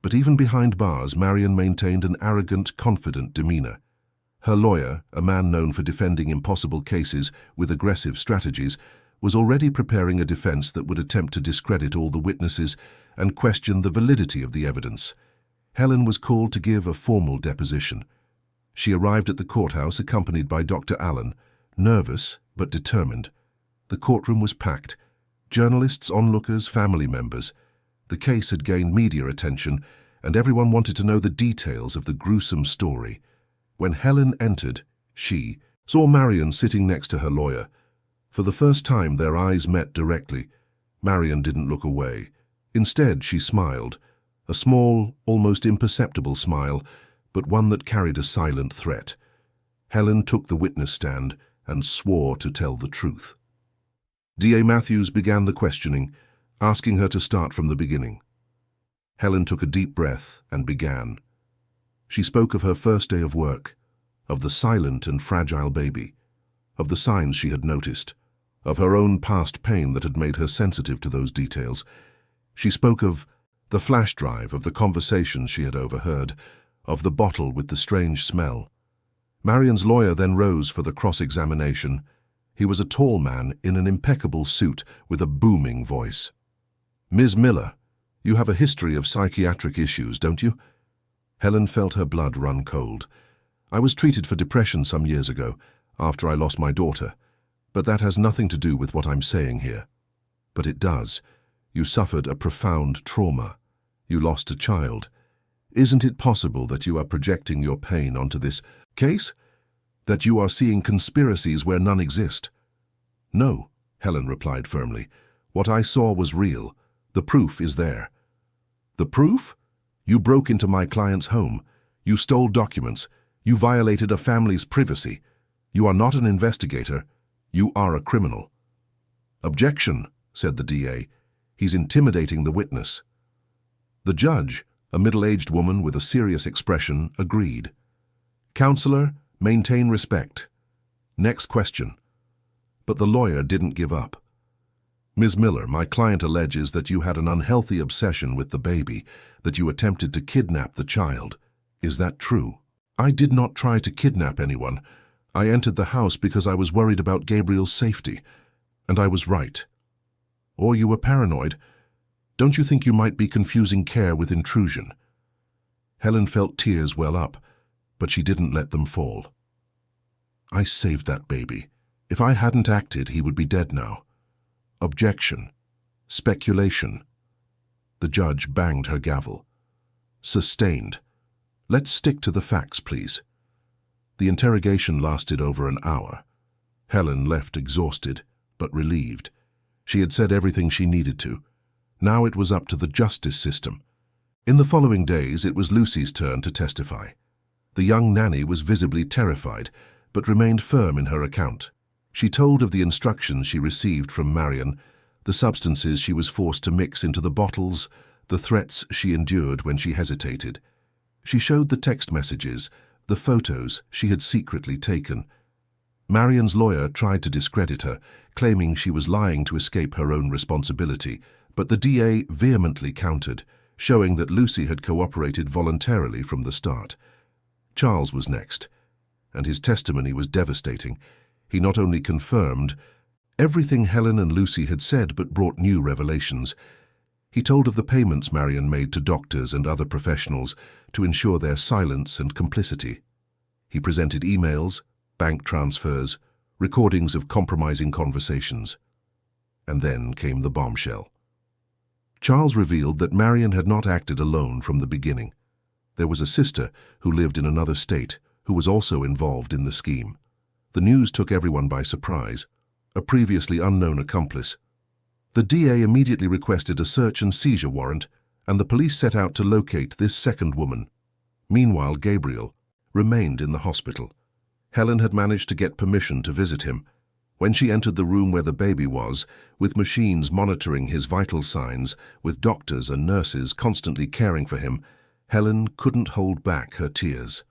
But even behind bars, Marion maintained an arrogant, confident demeanor. Her lawyer, a man known for defending impossible cases with aggressive strategies, was already preparing a defense that would attempt to discredit all the witnesses and question the validity of the evidence. Helen was called to give a formal deposition. She arrived at the courthouse accompanied by Dr. Allen, nervous but determined. The courtroom was packed. Journalists, onlookers, family members. The case had gained media attention, and everyone wanted to know the details of the gruesome story. When Helen entered, she saw Marion sitting next to her lawyer. For the first time, their eyes met directly. Marion didn't look away. Instead, she smiled. A small, almost imperceptible smile, but one that carried a silent threat. Helen took the witness stand and swore to tell the truth. DA Matthews began the questioning, asking her to start from the beginning. Helen took a deep breath and began. She spoke of her first day of work, of the silent and fragile baby, of the signs she had noticed, of her own past pain that had made her sensitive to those details. She spoke of the flash drive, of the conversations she had overheard, of the bottle with the strange smell. Marion's lawyer then rose for the cross-examination. He was a tall man in an impeccable suit with a booming voice. "Ms. Miller, you have a history of psychiatric issues, don't you?" Helen felt her blood run cold. "I was treated for depression some years ago, after I lost my daughter. But that has nothing to do with what I'm saying here." "But it does. You suffered a profound trauma. You lost a child. Isn't it possible that you are projecting your pain onto this case? That you are seeing conspiracies where none exist?" "No," Helen replied firmly. "What I saw was real. The proof is there." "The proof? You broke into my client's home. You stole documents. You violated a family's privacy. You are not an investigator. You are a criminal." "Objection," said the DA. "He's intimidating the witness." The judge, a middle-aged woman with a serious expression, agreed. "Counselor, maintain respect. Next question." But the lawyer didn't give up. "Ms. Miller, my client alleges that you had an unhealthy obsession with the baby, that you attempted to kidnap the child. Is that true?" "I did not try to kidnap anyone. I entered the house because I was worried about Gabriel's safety, and I was right." "Or you were paranoid. Don't you think you might be confusing care with intrusion?" Helen felt tears well up, but she didn't let them fall. "I saved that baby. If I hadn't acted, he would be dead now." "Objection. Speculation." The judge banged her gavel. "Sustained. Let's stick to the facts, please." The interrogation lasted over an hour. Helen left exhausted, but relieved. She had said everything she needed to. Now it was up to the justice system. In the following days, it was Lucy's turn to testify. The young nanny was visibly terrified, but remained firm in her account. She told of the instructions she received from Marion, the substances she was forced to mix into the bottles, the threats she endured when she hesitated. She showed the text messages, the photos she had secretly taken. Marion's lawyer tried to discredit her, claiming she was lying to escape her own responsibility, but the DA vehemently countered, showing that Lucy had cooperated voluntarily from the start. Charles was next, and his testimony was devastating. He not only confirmed everything Helen and Lucy had said, but brought new revelations. He told of the payments Marion made to doctors and other professionals to ensure their silence and complicity. He presented emails, bank transfers, recordings of compromising conversations. And then came the bombshell. Charles revealed that Marion had not acted alone from the beginning. There was a sister who lived in another state who was also involved in the scheme. The news took everyone by surprise. a previously unknown accomplice. The DA immediately requested a search and seizure warrant, and the police set out to locate this second woman. Meanwhile, Gabriel remained in the hospital. Helen had managed to get permission to visit him. When she entered the room where the baby was, with machines monitoring his vital signs, with doctors and nurses constantly caring for him, Helen couldn't hold back her tears.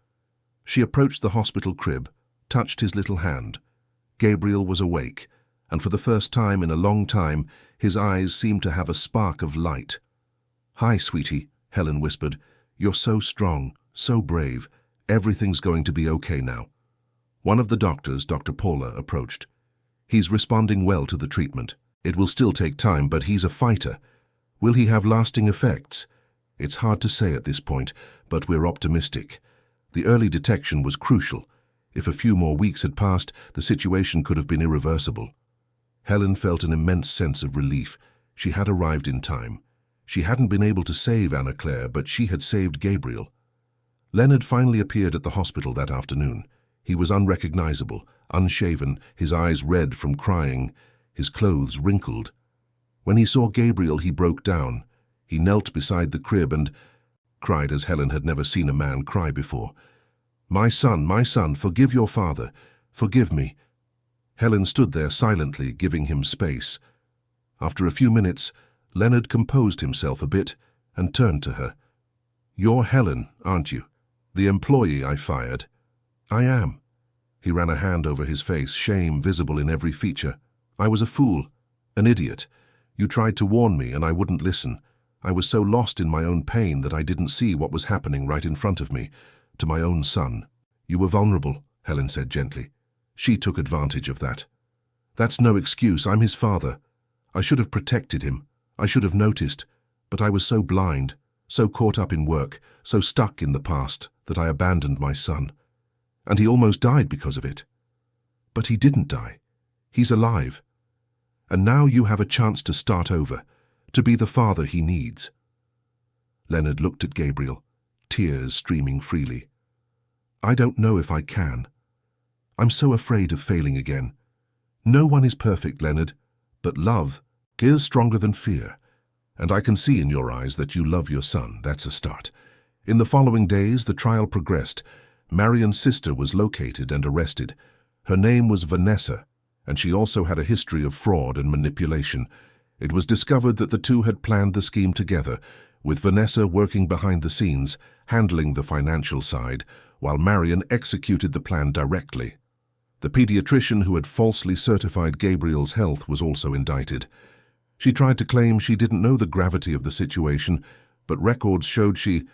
She approached the hospital crib, touched his little hand. Gabriel was awake, and for the first time in a long time, his eyes seemed to have a spark of light. "Hi, sweetie," Helen whispered. "You're so strong, so brave. Everything's going to be okay now." One of the doctors, Dr. Paula, approached. "He's responding well to the treatment. It will still take time, but he's a fighter. Will he have lasting effects? It's hard to say at this point, but we're optimistic. The early detection was crucial. If a few more weeks had passed, the situation could have been irreversible." Helen felt an immense sense of relief. She had arrived in time. She hadn't been able to save Anna Claire, but she had saved Gabriel. Leonard finally appeared at the hospital that afternoon. He was unrecognizable, unshaven, his eyes red from crying, his clothes wrinkled. When he saw Gabriel, he broke down. He knelt beside the crib and cried as Helen had never seen a man cry before. My son, forgive your father. Forgive me." Helen stood there silently, giving him space. After a few minutes, Leonard composed himself a bit and turned to her. "You're Helen, aren't you? The employee I fired?" "I am." He ran a hand over his face, shame visible in every feature. "I was a fool, an idiot. You tried to warn me and I wouldn't listen. I was so lost in my own pain that I didn't see what was happening right in front of me, to my own son." "You were vulnerable," Helen said gently. "She took advantage of that." "That's no excuse. I'm his father. I should have protected him. I should have noticed, but I was so blind, so caught up in work, so stuck in the past that I abandoned my son. And he almost died because of it. But he didn't die. He's alive. And now you have a chance to start over, to be the father he needs." Leonard looked at Gabriel, tears streaming freely. "I don't know if I can. I'm so afraid of failing again. No one is perfect, Leonard, but love is stronger than fear. And I can see in your eyes that you love your son. That's a start." In the following days, the trial progressed. Marion's sister was located and arrested. Her name was Vanessa, and she also had a history of fraud and manipulation. It was discovered that the two had planned the scheme together, with Vanessa working behind the scenes, handling the financial side, while Marion executed the plan directly. The pediatrician who had falsely certified Gabriel's health was also indicted. She tried to claim she didn't know the gravity of the situation, but records showed she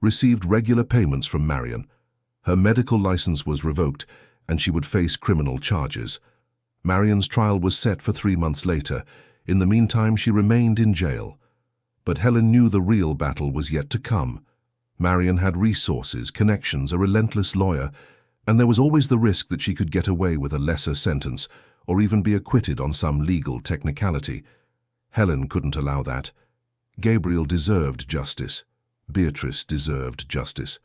received regular payments from Marion. Her medical license was revoked, and she would face criminal charges. Marion's trial was set for 3 months later. In the meantime, she remained in jail. But Helen knew the real battle was yet to come. Marion had resources, connections, a relentless lawyer, and there was always the risk that she could get away with a lesser sentence or even be acquitted on some legal technicality. Helen couldn't allow that. Gabriel deserved justice. Beatrice deserved justice.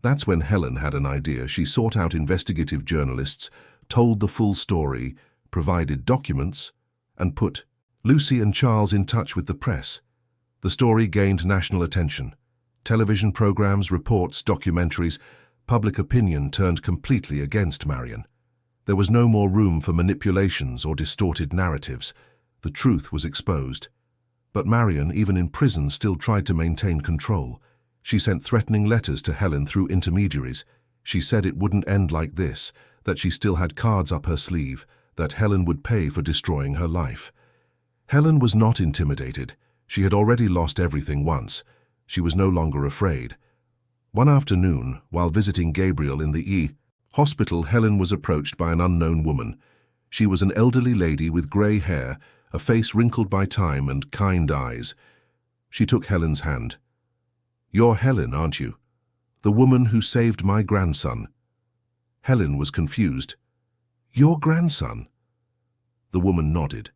That's when Helen had an idea. She sought out investigative journalists, told the full story, provided documents, and put Lucy and Charles in touch with the press. The story gained national attention. Television programs, reports, documentaries, public opinion turned completely against Marion. There was no more room for manipulations or distorted narratives. The truth was exposed. But Marion, even in prison, still tried to maintain control. She sent threatening letters to Helen through intermediaries. She said it wouldn't end like this, that she still had cards up her sleeve, that Helen would pay for destroying her life. Helen was not intimidated. She had already lost everything once. She was no longer afraid. One afternoon, while visiting Gabriel in the hospital, Helen was approached by an unknown woman. She was an elderly lady with grey hair, a face wrinkled by time, and kind eyes. She took Helen's hand. "You're Helen, aren't you? The woman who saved my grandson." Helen was confused. "Your grandson?" The woman nodded,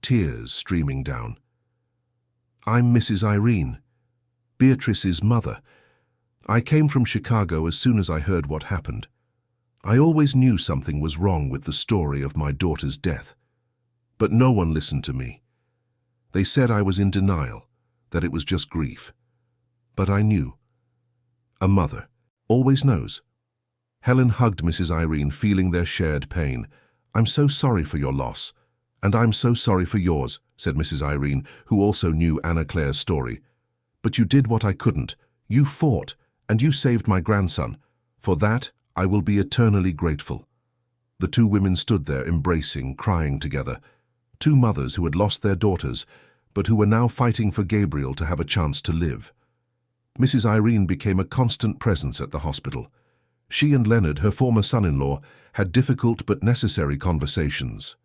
tears streaming down. "I'm Mrs. Irene, Beatrice's mother. I came from Chicago as soon as I heard what happened. I always knew something was wrong with the story of my daughter's death. But no one listened to me. They said I was in denial, that it was just grief. But I knew. A mother always knows. Helen hugged Mrs. Irene, feeling their shared pain. "I'm so sorry for your loss." "And I'm so sorry for yours," said Mrs. Irene, who also knew Anna Claire's story. "But you did what I couldn't. You fought, and you saved my grandson. For that, I will be eternally grateful." The two women stood there, embracing, crying together. Two mothers who had lost their daughters, but who were now fighting for Gabriel to have a chance to live. Mrs. Irene became a constant presence at the hospital. She and Leonard, her former son-in-law, had difficult but necessary conversations.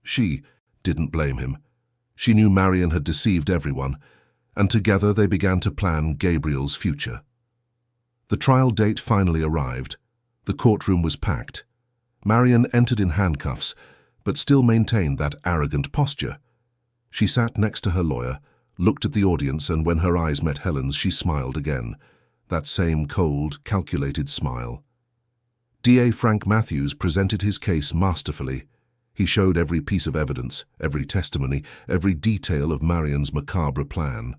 She didn't blame him. She knew Marion had deceived everyone, and together they began to plan Gabriel's future. The trial date finally arrived. The courtroom was packed. Marion entered in handcuffs, but still maintained that arrogant posture. She sat next to her lawyer, looked at the audience, and when her eyes met Helen's, she smiled again. That same cold, calculated smile. DA Frank Matthews presented his case masterfully. He showed every piece of evidence, every testimony, every detail of Marion's macabre plan.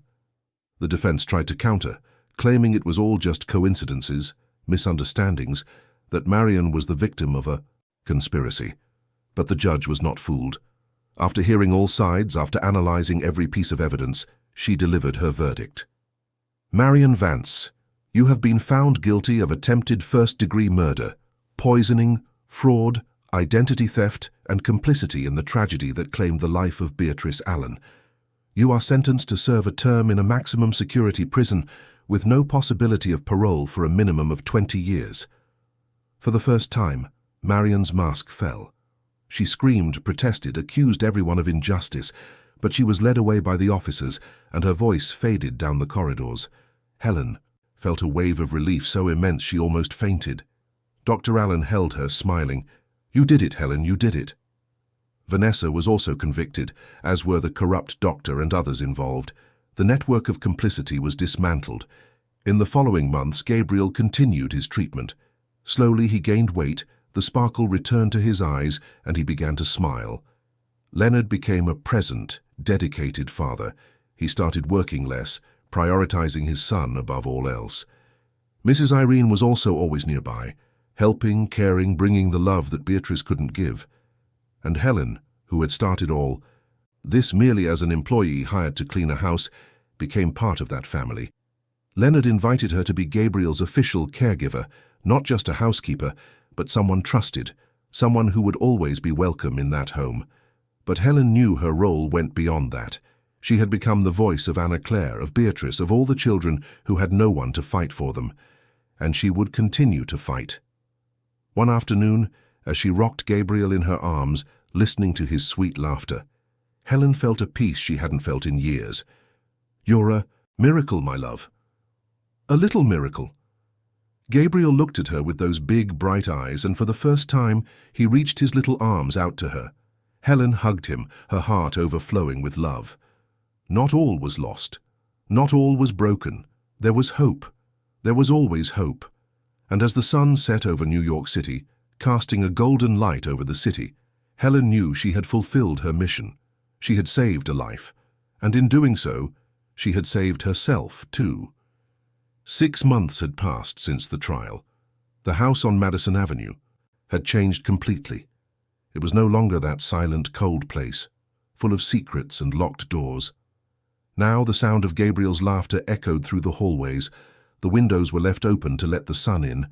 The defense tried to counter, claiming it was all just coincidences, misunderstandings, that Marion was the victim of a conspiracy. But the judge was not fooled. After hearing all sides, after analyzing every piece of evidence, she delivered her verdict. "Marion Vance, you have been found guilty of attempted first-degree murder, poisoning, fraud, identity theft, and complicity in the tragedy that claimed the life of Beatrice Allen. You are sentenced to serve a term in a maximum security prison with no possibility of parole for a minimum of 20 years. For the first time, Marion's mask fell. She screamed, protested, accused everyone of injustice, but she was led away by the officers, and her voice faded down the corridors. Helen felt a wave of relief so immense she almost fainted. Dr. Allen held her, smiling. "You did it, Helen, you did it." Vanessa was also convicted, as were the corrupt doctor and others involved. The network of complicity was dismantled. In the following months, Gabriel continued his treatment. Slowly he gained weight, the sparkle returned to his eyes, and he began to smile. Leonard became a present, dedicated father. He started working less, prioritizing his son above all else. Mrs. Irene was also always nearby, helping, caring, bringing the love that Beatrice couldn't give. And Helen, who had started all, this merely as an employee hired to clean a house, became part of that family. Leonard invited her to be Gabriel's official caregiver, not just a housekeeper, but someone trusted, someone who would always be welcome in that home. But Helen knew her role went beyond that. She had become the voice of Anna Claire, of Beatrice, of all the children who had no one to fight for them. And she would continue to fight. One afternoon, as she rocked Gabriel in her arms, listening to his sweet laughter, Helen felt a peace she hadn't felt in years. "You're a miracle, my love." "A little miracle." Gabriel looked at her with those big, bright eyes, and for the first time he reached his little arms out to her. Helen hugged him, her heart overflowing with love. Not all was lost. Not all was broken. There was hope. There was always hope. And as the sun set over New York City, casting a golden light over the city, Helen knew she had fulfilled her mission. She had saved a life, and in doing so, she had saved herself too. 6 months had passed since the trial. The house on Madison Avenue had changed completely. It was no longer that silent, cold place, full of secrets and locked doors. Now the sound of Gabriel's laughter echoed through the hallways. The windows were left open to let the sun in,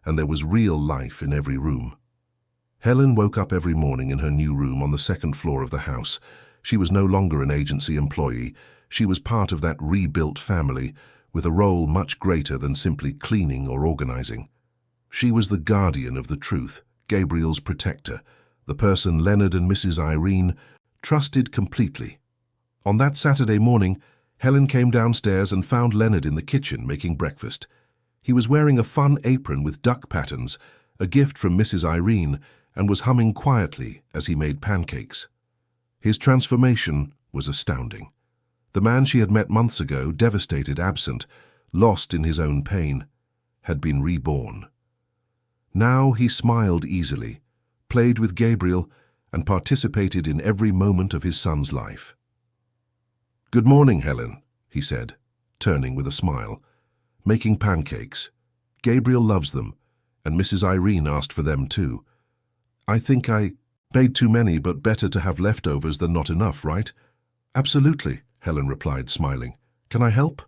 and there was real life in every room. Helen woke up every morning in her new room on the 2nd floor of the house. She was no longer an agency employee. She was part of that rebuilt family, with a role much greater than simply cleaning or organizing. She was the guardian of the truth, Gabriel's protector, the person Leonard and Mrs. Irene trusted completely. On that Saturday morning, Helen came downstairs and found Leonard in the kitchen making breakfast. He was wearing a fun apron with duck patterns, a gift from Mrs. Irene, and was humming quietly as he made pancakes. His transformation was astounding. The man she had met months ago, devastated, absent, lost in his own pain, had been reborn. Now he smiled easily, played with Gabriel, and participated in every moment of his son's life. "Good morning, Helen," he said, turning with a smile. "Making pancakes. Gabriel loves them, and Mrs. Irene asked for them too. I think I made too many, but better to have leftovers than not enough, right?" "Absolutely," Helen replied, smiling. "Can I help?"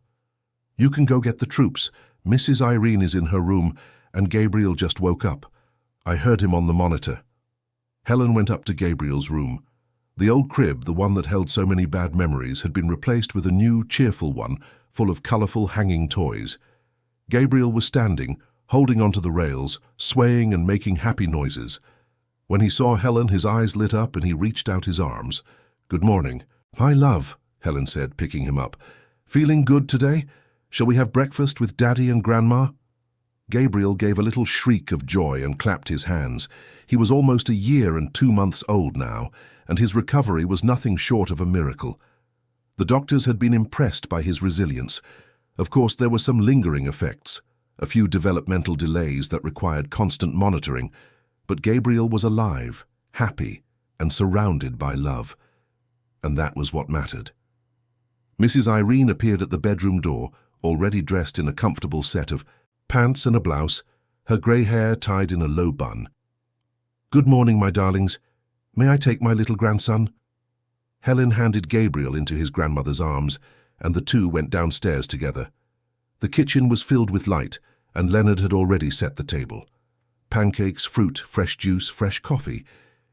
"You can go get the troops. Mrs. Irene is in her room, and Gabriel just woke up. I heard him on the monitor." Helen went up to Gabriel's room. The old crib, the one that held so many bad memories, had been replaced with a new, cheerful one, full of colourful hanging toys. Gabriel was standing, holding onto the rails, swaying and making happy noises. When he saw Helen, his eyes lit up and he reached out his arms. "Good morning." "My love," Helen said, picking him up. "Feeling good today? Shall we have breakfast with Daddy and Grandma?" Gabriel gave a little shriek of joy and clapped his hands. He was almost a year and 2 months old now, and his recovery was nothing short of a miracle. The doctors had been impressed by his resilience. Of course, there were some lingering effects, a few developmental delays that required constant monitoring, but Gabriel was alive, happy, and surrounded by love. And that was what mattered. Mrs. Irene appeared at the bedroom door, already dressed in a comfortable set of pants and a blouse, her grey hair tied in a low bun. "Good morning, my darlings. May I take my little grandson?" Helen handed Gabriel into his grandmother's arms, and the two went downstairs together. The kitchen was filled with light, and Leonard had already set the table. Pancakes, fruit, fresh juice, fresh coffee.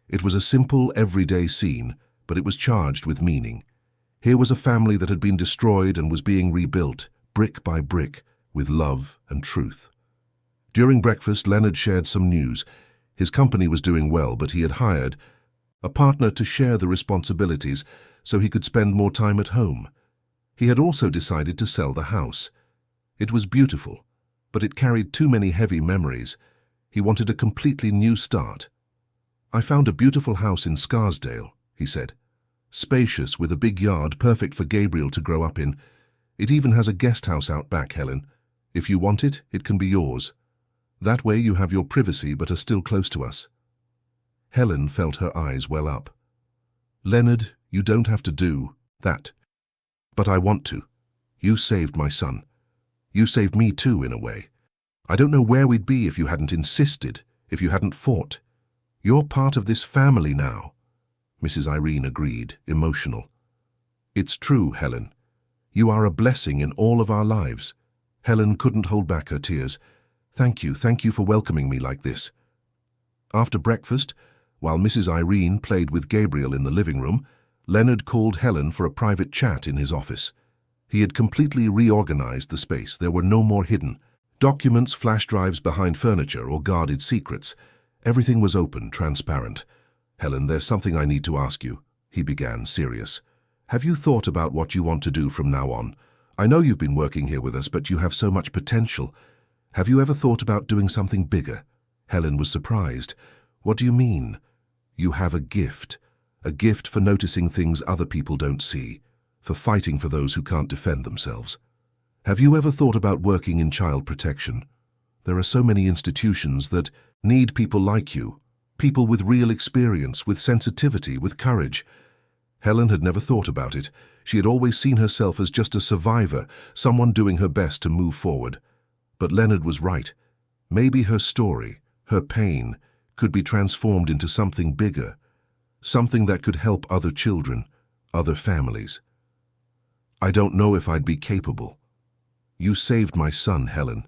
It was a simple, everyday scene, but it was charged with meaning. Here was a family that had been destroyed and was being rebuilt, brick by brick, with love and truth. During breakfast, Leonard shared some news. His company was doing well, but he had hired a partner to share the responsibilities so he could spend more time at home. He had also decided to sell the house. It was beautiful, but it carried too many heavy memories. He wanted a completely new start. "I found a beautiful house in Scarsdale," he said. "Spacious, with a big yard, perfect for Gabriel to grow up in. It even has a guest house out back, Helen. If you want it, it can be yours. That way you have your privacy but are still close to us." Helen felt her eyes well up. "Leonard, you don't have to do that. But I want to. You saved my son. You saved me too, in a way. I don't know where we'd be if you hadn't insisted, if you hadn't fought. You're part of this family now." Mrs. Irene agreed, emotional. "It's true, Helen. You are a blessing in all of our lives." Helen couldn't hold back her tears. Thank you for welcoming me like this." After breakfast, while Mrs. Irene played with Gabriel in the living room, Leonard called Helen for a private chat in his office. He had completely reorganized the space. There were no more hidden documents, flash drives behind furniture, or guarded secrets. Everything was open, transparent. "Helen, there's something I need to ask you," he began, serious. "Have you thought about what you want to do from now on? I know you've been working here with us, but you have so much potential. Have you ever thought about doing something bigger?" Helen was surprised. "What do you mean?" "You have a gift for noticing things other people don't see, for fighting for those who can't defend themselves. Have you ever thought about working in child protection? There are so many institutions that need people like you, people with real experience, with sensitivity, with courage." Helen had never thought about it. She had always seen herself as just a survivor, someone doing her best to move forward. But Leonard was right. Maybe her story, her pain, could be transformed into something bigger, something that could help other children, other families. "I don't know if I'd be capable." "You saved my son, Helen.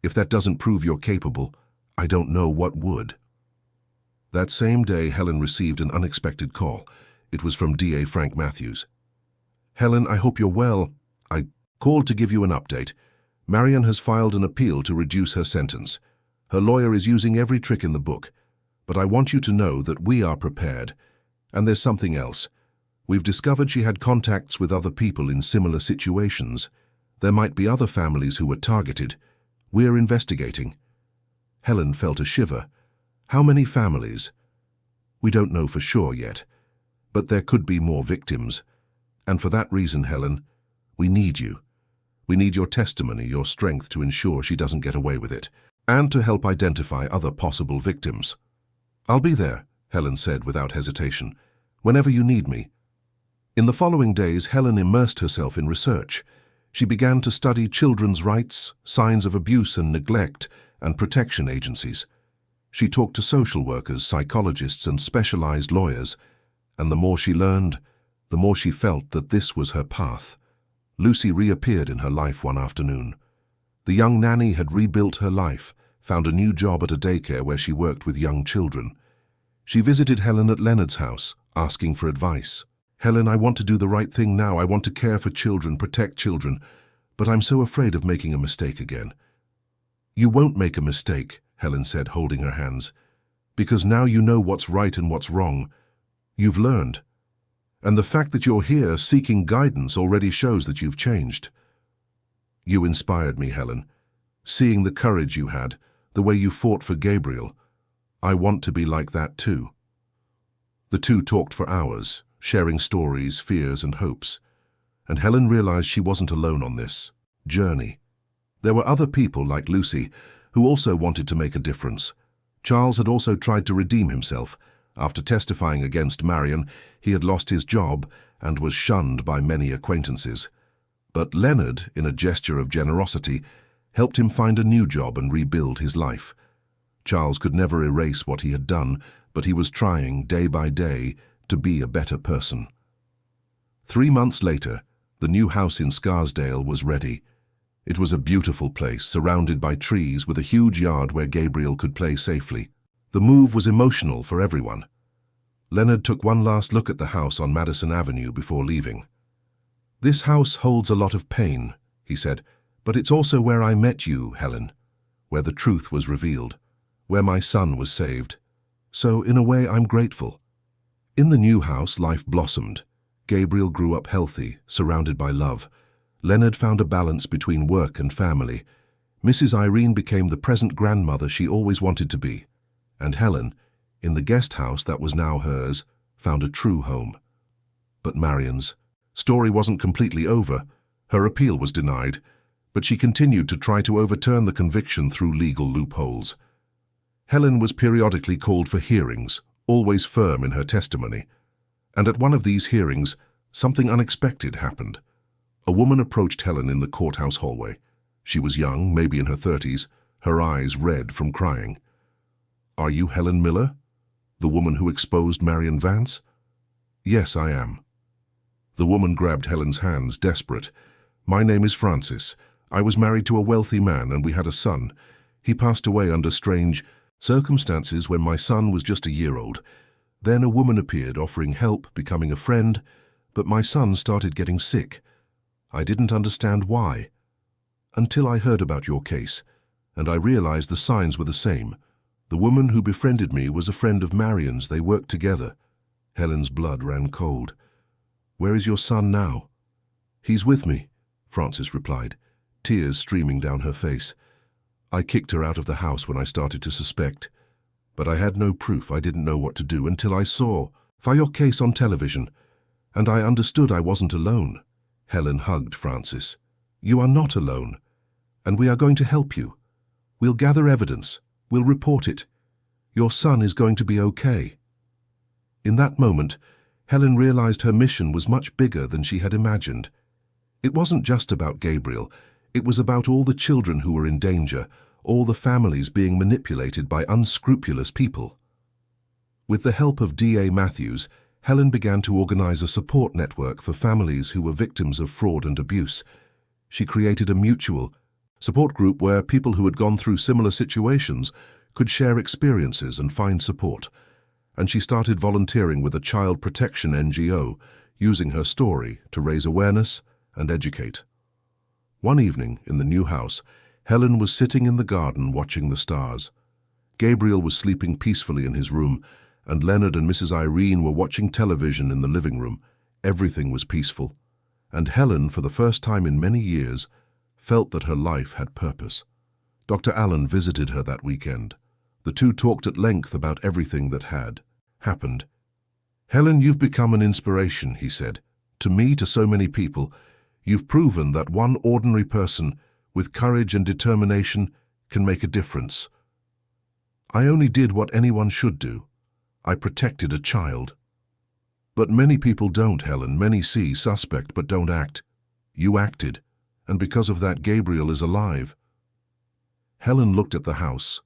If that doesn't prove you're capable, I don't know what would." That same day, Helen received an unexpected call. It was from DA Frank Matthews. "Helen, I hope you're well. I called to give you an update. Marion has filed an appeal to reduce her sentence. Her lawyer is using every trick in the book. But I want you to know that we are prepared. And there's something else. We've discovered she had contacts with other people in similar situations. There might be other families who were targeted. We're investigating." Helen felt a shiver. "How many families?" "We don't know for sure yet. But there could be more victims. And for that reason, Helen, we need you. We need your testimony, your strength to ensure she doesn't get away with it, and to help identify other possible victims." "I'll be there," Helen said without hesitation. "Whenever you need me." In the following days, Helen immersed herself in research. She began to study children's rights, signs of abuse and neglect, and protection agencies. She talked to social workers, psychologists, and specialized lawyers, and the more she learned, the more she felt that this was her path. Lucy reappeared in her life one afternoon. The young nanny had rebuilt her life, found a new job at a daycare where she worked with young children. She visited Helen at Leonard's house, asking for advice. "Helen, I want to do the right thing now. I want to care for children, protect children, but I'm so afraid of making a mistake again." "You won't make a mistake," Helen said, holding her hands, "because now you know what's right and what's wrong. You've learned. And the fact that you're here seeking guidance already shows that you've changed." "You inspired me, Helen. Seeing the courage you had, the way you fought for Gabriel, I want to be like that too." The two talked for hours, sharing stories, fears, and hopes. And Helen realized she wasn't alone on this journey. There were other people like Lucy who also wanted to make a difference. Charles had also tried to redeem himself. After testifying against Marion, he had lost his job and was shunned by many acquaintances. But Leonard, in a gesture of generosity, helped him find a new job and rebuild his life. Charles could never erase what he had done, but he was trying, day by day, to be a better person. 3 months later, the new house in Scarsdale was ready. It was a beautiful place, surrounded by trees, with a huge yard where Gabriel could play safely. The move was emotional for everyone. Leonard took one last look at the house on Madison Avenue before leaving. "This house holds a lot of pain," he said, "but it's also where I met you, Helen, where the truth was revealed, where my son was saved. So, in a way, I'm grateful." In the new house, life blossomed. Gabriel grew up healthy, surrounded by love. Leonard found a balance between work and family. Mrs. Irene became the present grandmother she always wanted to be. And Helen, in the guest house that was now hers, found a true home. But Marion's story wasn't completely over. Her appeal was denied, but she continued to try to overturn the conviction through legal loopholes. Helen was periodically called for hearings, always firm in her testimony. And at one of these hearings, something unexpected happened. A woman approached Helen in the courthouse hallway. She was young, maybe in her 30s, her eyes red from crying. "Are you Helen Miller, the woman who exposed Marion Vance?" "Yes, I am." The woman grabbed Helen's hands, desperate. "My name is Francis. I was married to a wealthy man and we had a son. He passed away under strange circumstances when my son was just a year old. Then a woman appeared offering help, becoming a friend, but my son started getting sick. I didn't understand why, until I heard about your case, and I realized the signs were the same. The woman who befriended me was a friend of Marion's. They worked together." Helen's blood ran cold. "Where is your son now?" "He's with me," Frances replied, tears streaming down her face. "I kicked her out of the house when I started to suspect. But I had no proof. I didn't know what to do until I saw your case on television, and I understood I wasn't alone." Helen hugged Frances. "You are not alone, and we are going to help you. We'll gather evidence. We'll report it. Your son is going to be okay." In that moment, Helen realized her mission was much bigger than she had imagined. It wasn't just about Gabriel. It was about all the children who were in danger, all the families being manipulated by unscrupulous people. With the help of D.A. Matthews, Helen began to organize a support network for families who were victims of fraud and abuse. She created a mutual support group where people who had gone through similar situations could share experiences and find support. And she started volunteering with a child protection NGO, using her story to raise awareness and educate. One evening, in the new house, Helen was sitting in the garden watching the stars. Gabriel was sleeping peacefully in his room, and Leonard and Mrs. Irene were watching television in the living room. Everything was peaceful, and Helen, for the first time in many years, felt that her life had purpose. Dr. Allen visited her that weekend. The two talked at length about everything that had happened. "Helen, you've become an inspiration," he said. "To me, to so many people. You've proven that one ordinary person, with courage and determination, can make a difference. I only did what anyone should do. I protected a child. But many people don't, Helen. Many see, suspect, but don't act. You acted, and because of that, Gabriel is alive. Helen looked at the house,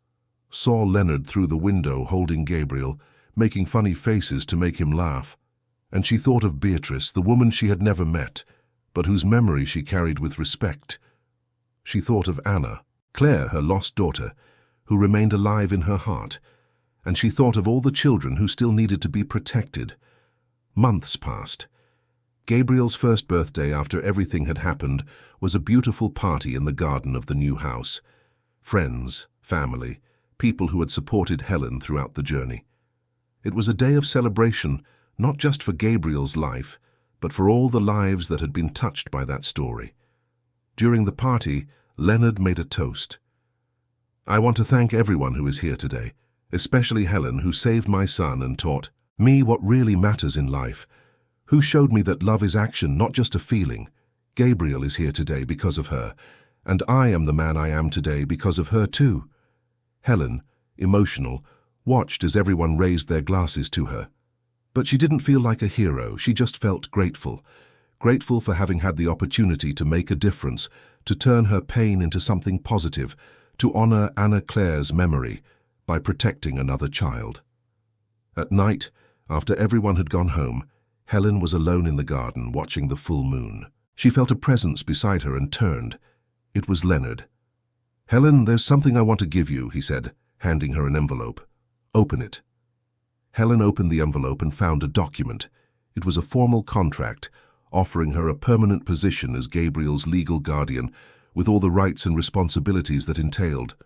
saw Leonard through the window holding Gabriel, making funny faces to make him laugh, and she thought of Beatrice, the woman she had never met, but whose memory she carried with respect. She thought of Anna, Claire, her lost daughter, who remained alive in her heart, and she thought of all the children who still needed to be protected. Months passed. Gabriel's first birthday after everything had happened was a beautiful party in the garden of the new house. Friends, family, people who had supported Helen throughout the journey. It was a day of celebration, not just for Gabriel's life, but for all the lives that had been touched by that story. During the party, Leonard made a toast. I want to thank everyone who is here today, especially Helen, who saved my son and taught me what really matters in life, who showed me that love is action, not just a feeling. Gabriel is here today because of her, and I am the man I am today because of her too. Helen, emotional, watched as everyone raised their glasses to her. But she didn't feel like a hero, she just felt grateful. Grateful for having had the opportunity to make a difference, to turn her pain into something positive, to honor Anna Claire's memory by protecting another child. At night, after everyone had gone home, Helen was alone in the garden watching the full moon. She felt a presence beside her and turned. It was Leonard. Helen, there's something I want to give you, he said, handing her an envelope. Open it. Helen opened the envelope and found a document. It was a formal contract, offering her a permanent position as Gabriel's legal guardian, with all the rights and responsibilities that entailed.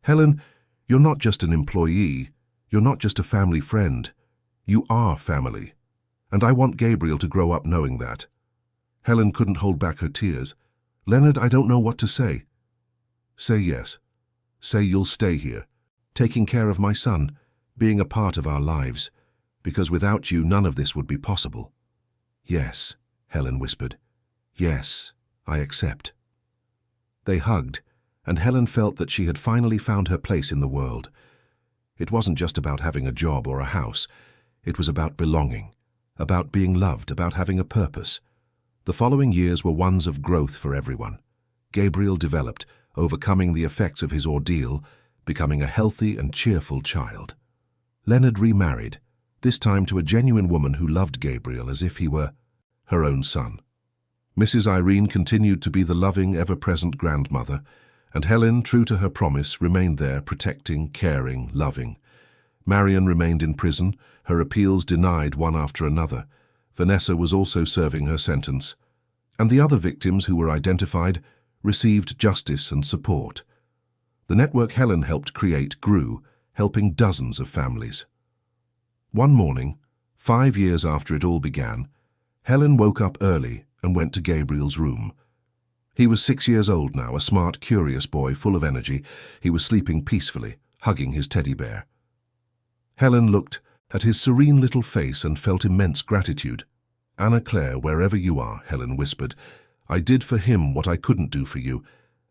Helen, you're not just an employee. You're not just a family friend. You are family. And I want Gabriel to grow up knowing that. Helen couldn't hold back her tears. Leonard, I don't know what to say. Say yes. Say you'll stay here, taking care of my son, being a part of our lives, because without you none of this would be possible. Yes, Helen whispered. Yes, I accept. They hugged, and Helen felt that she had finally found her place in the world. It wasn't just about having a job or a house. It was about belonging, about being loved, about having a purpose. The following years were ones of growth for everyone. Gabriel developed, overcoming the effects of his ordeal, becoming a healthy and cheerful child. Leonard remarried, this time to a genuine woman who loved Gabriel as if he were her own son. Mrs. Irene continued to be the loving, ever-present grandmother, and Helen, true to her promise, remained there, protecting, caring, loving. Marion remained in prison, her appeals denied one after another. Vanessa was also serving her sentence, and the other victims who were identified received justice and support. The network Helen helped create grew, helping dozens of families. One morning, 5 years after it all began, Helen woke up early and went to Gabriel's room. He was 6 years old now, a smart, curious boy full of energy. He was sleeping peacefully, hugging his teddy bear. Helen looked at his serene little face and felt immense gratitude. Anna Claire, wherever you are, Helen whispered, I did for him what I couldn't do for you,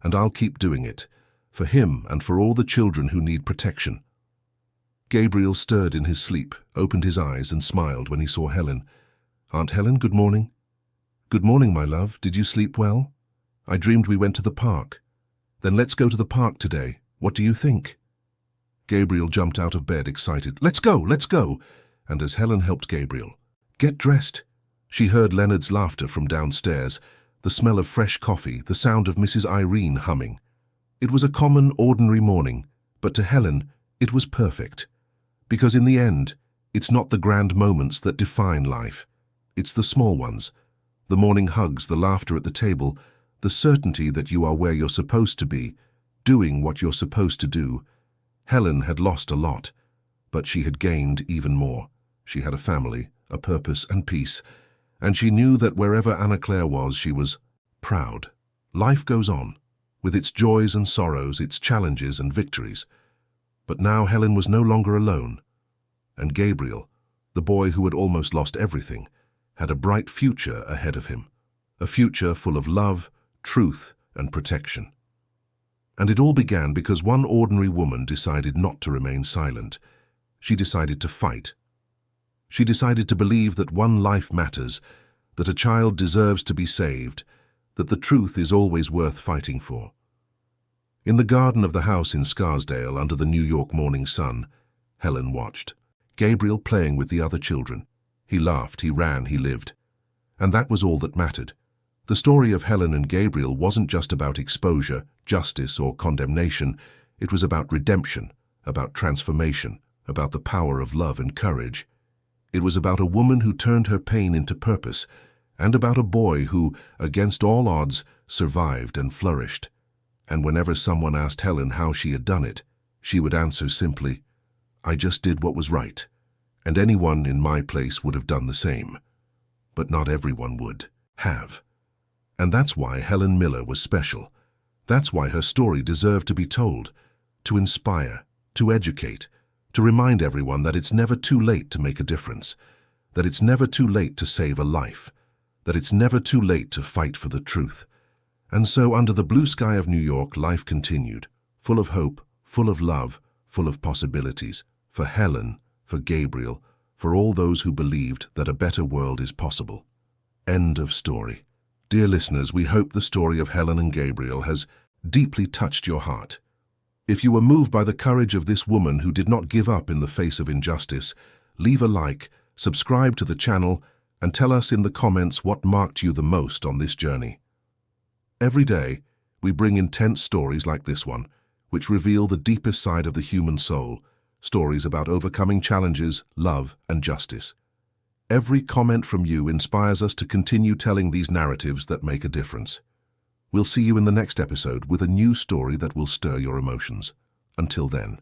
and I'll keep doing it, for him and for all the children who need protection. Gabriel stirred in his sleep, opened his eyes and smiled when he saw Helen. Aunt Helen, good morning. Good morning, my love. Did you sleep well? I dreamed we went to the park. Then let's go to the park today. What do you think? Gabriel jumped out of bed, excited. Let's go, let's go. And as Helen helped Gabriel get dressed, she heard Leonard's laughter from downstairs, the smell of fresh coffee, the sound of Mrs. Irene humming. It was a common, ordinary morning, but to Helen, it was perfect. Because in the end, it's not the grand moments that define life. It's the small ones, the morning hugs, the laughter at the table, the certainty that you are where you're supposed to be, doing what you're supposed to do. Helen had lost a lot, but she had gained even more. She had a family, a purpose and peace, and she knew that wherever Anna Claire was, she was proud. Life goes on, with its joys and sorrows, its challenges and victories. But now Helen was no longer alone, and Gabriel, the boy who had almost lost everything, had a bright future ahead of him, a future full of love, truth, and protection. And it all began because one ordinary woman decided not to remain silent. She decided to fight. She decided to believe that one life matters, that a child deserves to be saved, that the truth is always worth fighting for. In the garden of the house in Scarsdale, under the New York morning sun, Helen watched Gabriel playing with the other children. He laughed, he ran, he lived. And that was all that mattered. The story of Helen and Gabriel wasn't just about exposure, justice, or condemnation. It was about redemption, about transformation, about the power of love and courage. It was about a woman who turned her pain into purpose, and about a boy who, against all odds, survived and flourished. And whenever someone asked Helen how she had done it, she would answer simply, "I just did what was right, and anyone in my place would have done the same." But not everyone would have. And that's why Helen Miller was special. That's why her story deserved to be told, to inspire, to educate, to remind everyone that it's never too late to make a difference, that it's never too late to save a life, that it's never too late to fight for the truth. And so under the blue sky of New York, life continued, full of hope, full of love, full of possibilities, for Helen, for Gabriel, for all those who believed that a better world is possible. End of story. Dear listeners, we hope the story of Helen and Gabriel has deeply touched your heart. If you were moved by the courage of this woman who did not give up in the face of injustice, leave a like, subscribe to the channel, and tell us in the comments what marked you the most on this journey. Every day, we bring intense stories like this one, which reveal the deepest side of the human soul, stories about overcoming challenges, love, and justice. Every comment from you inspires us to continue telling these narratives that make a difference. We'll see you in the next episode with a new story that will stir your emotions. Until then.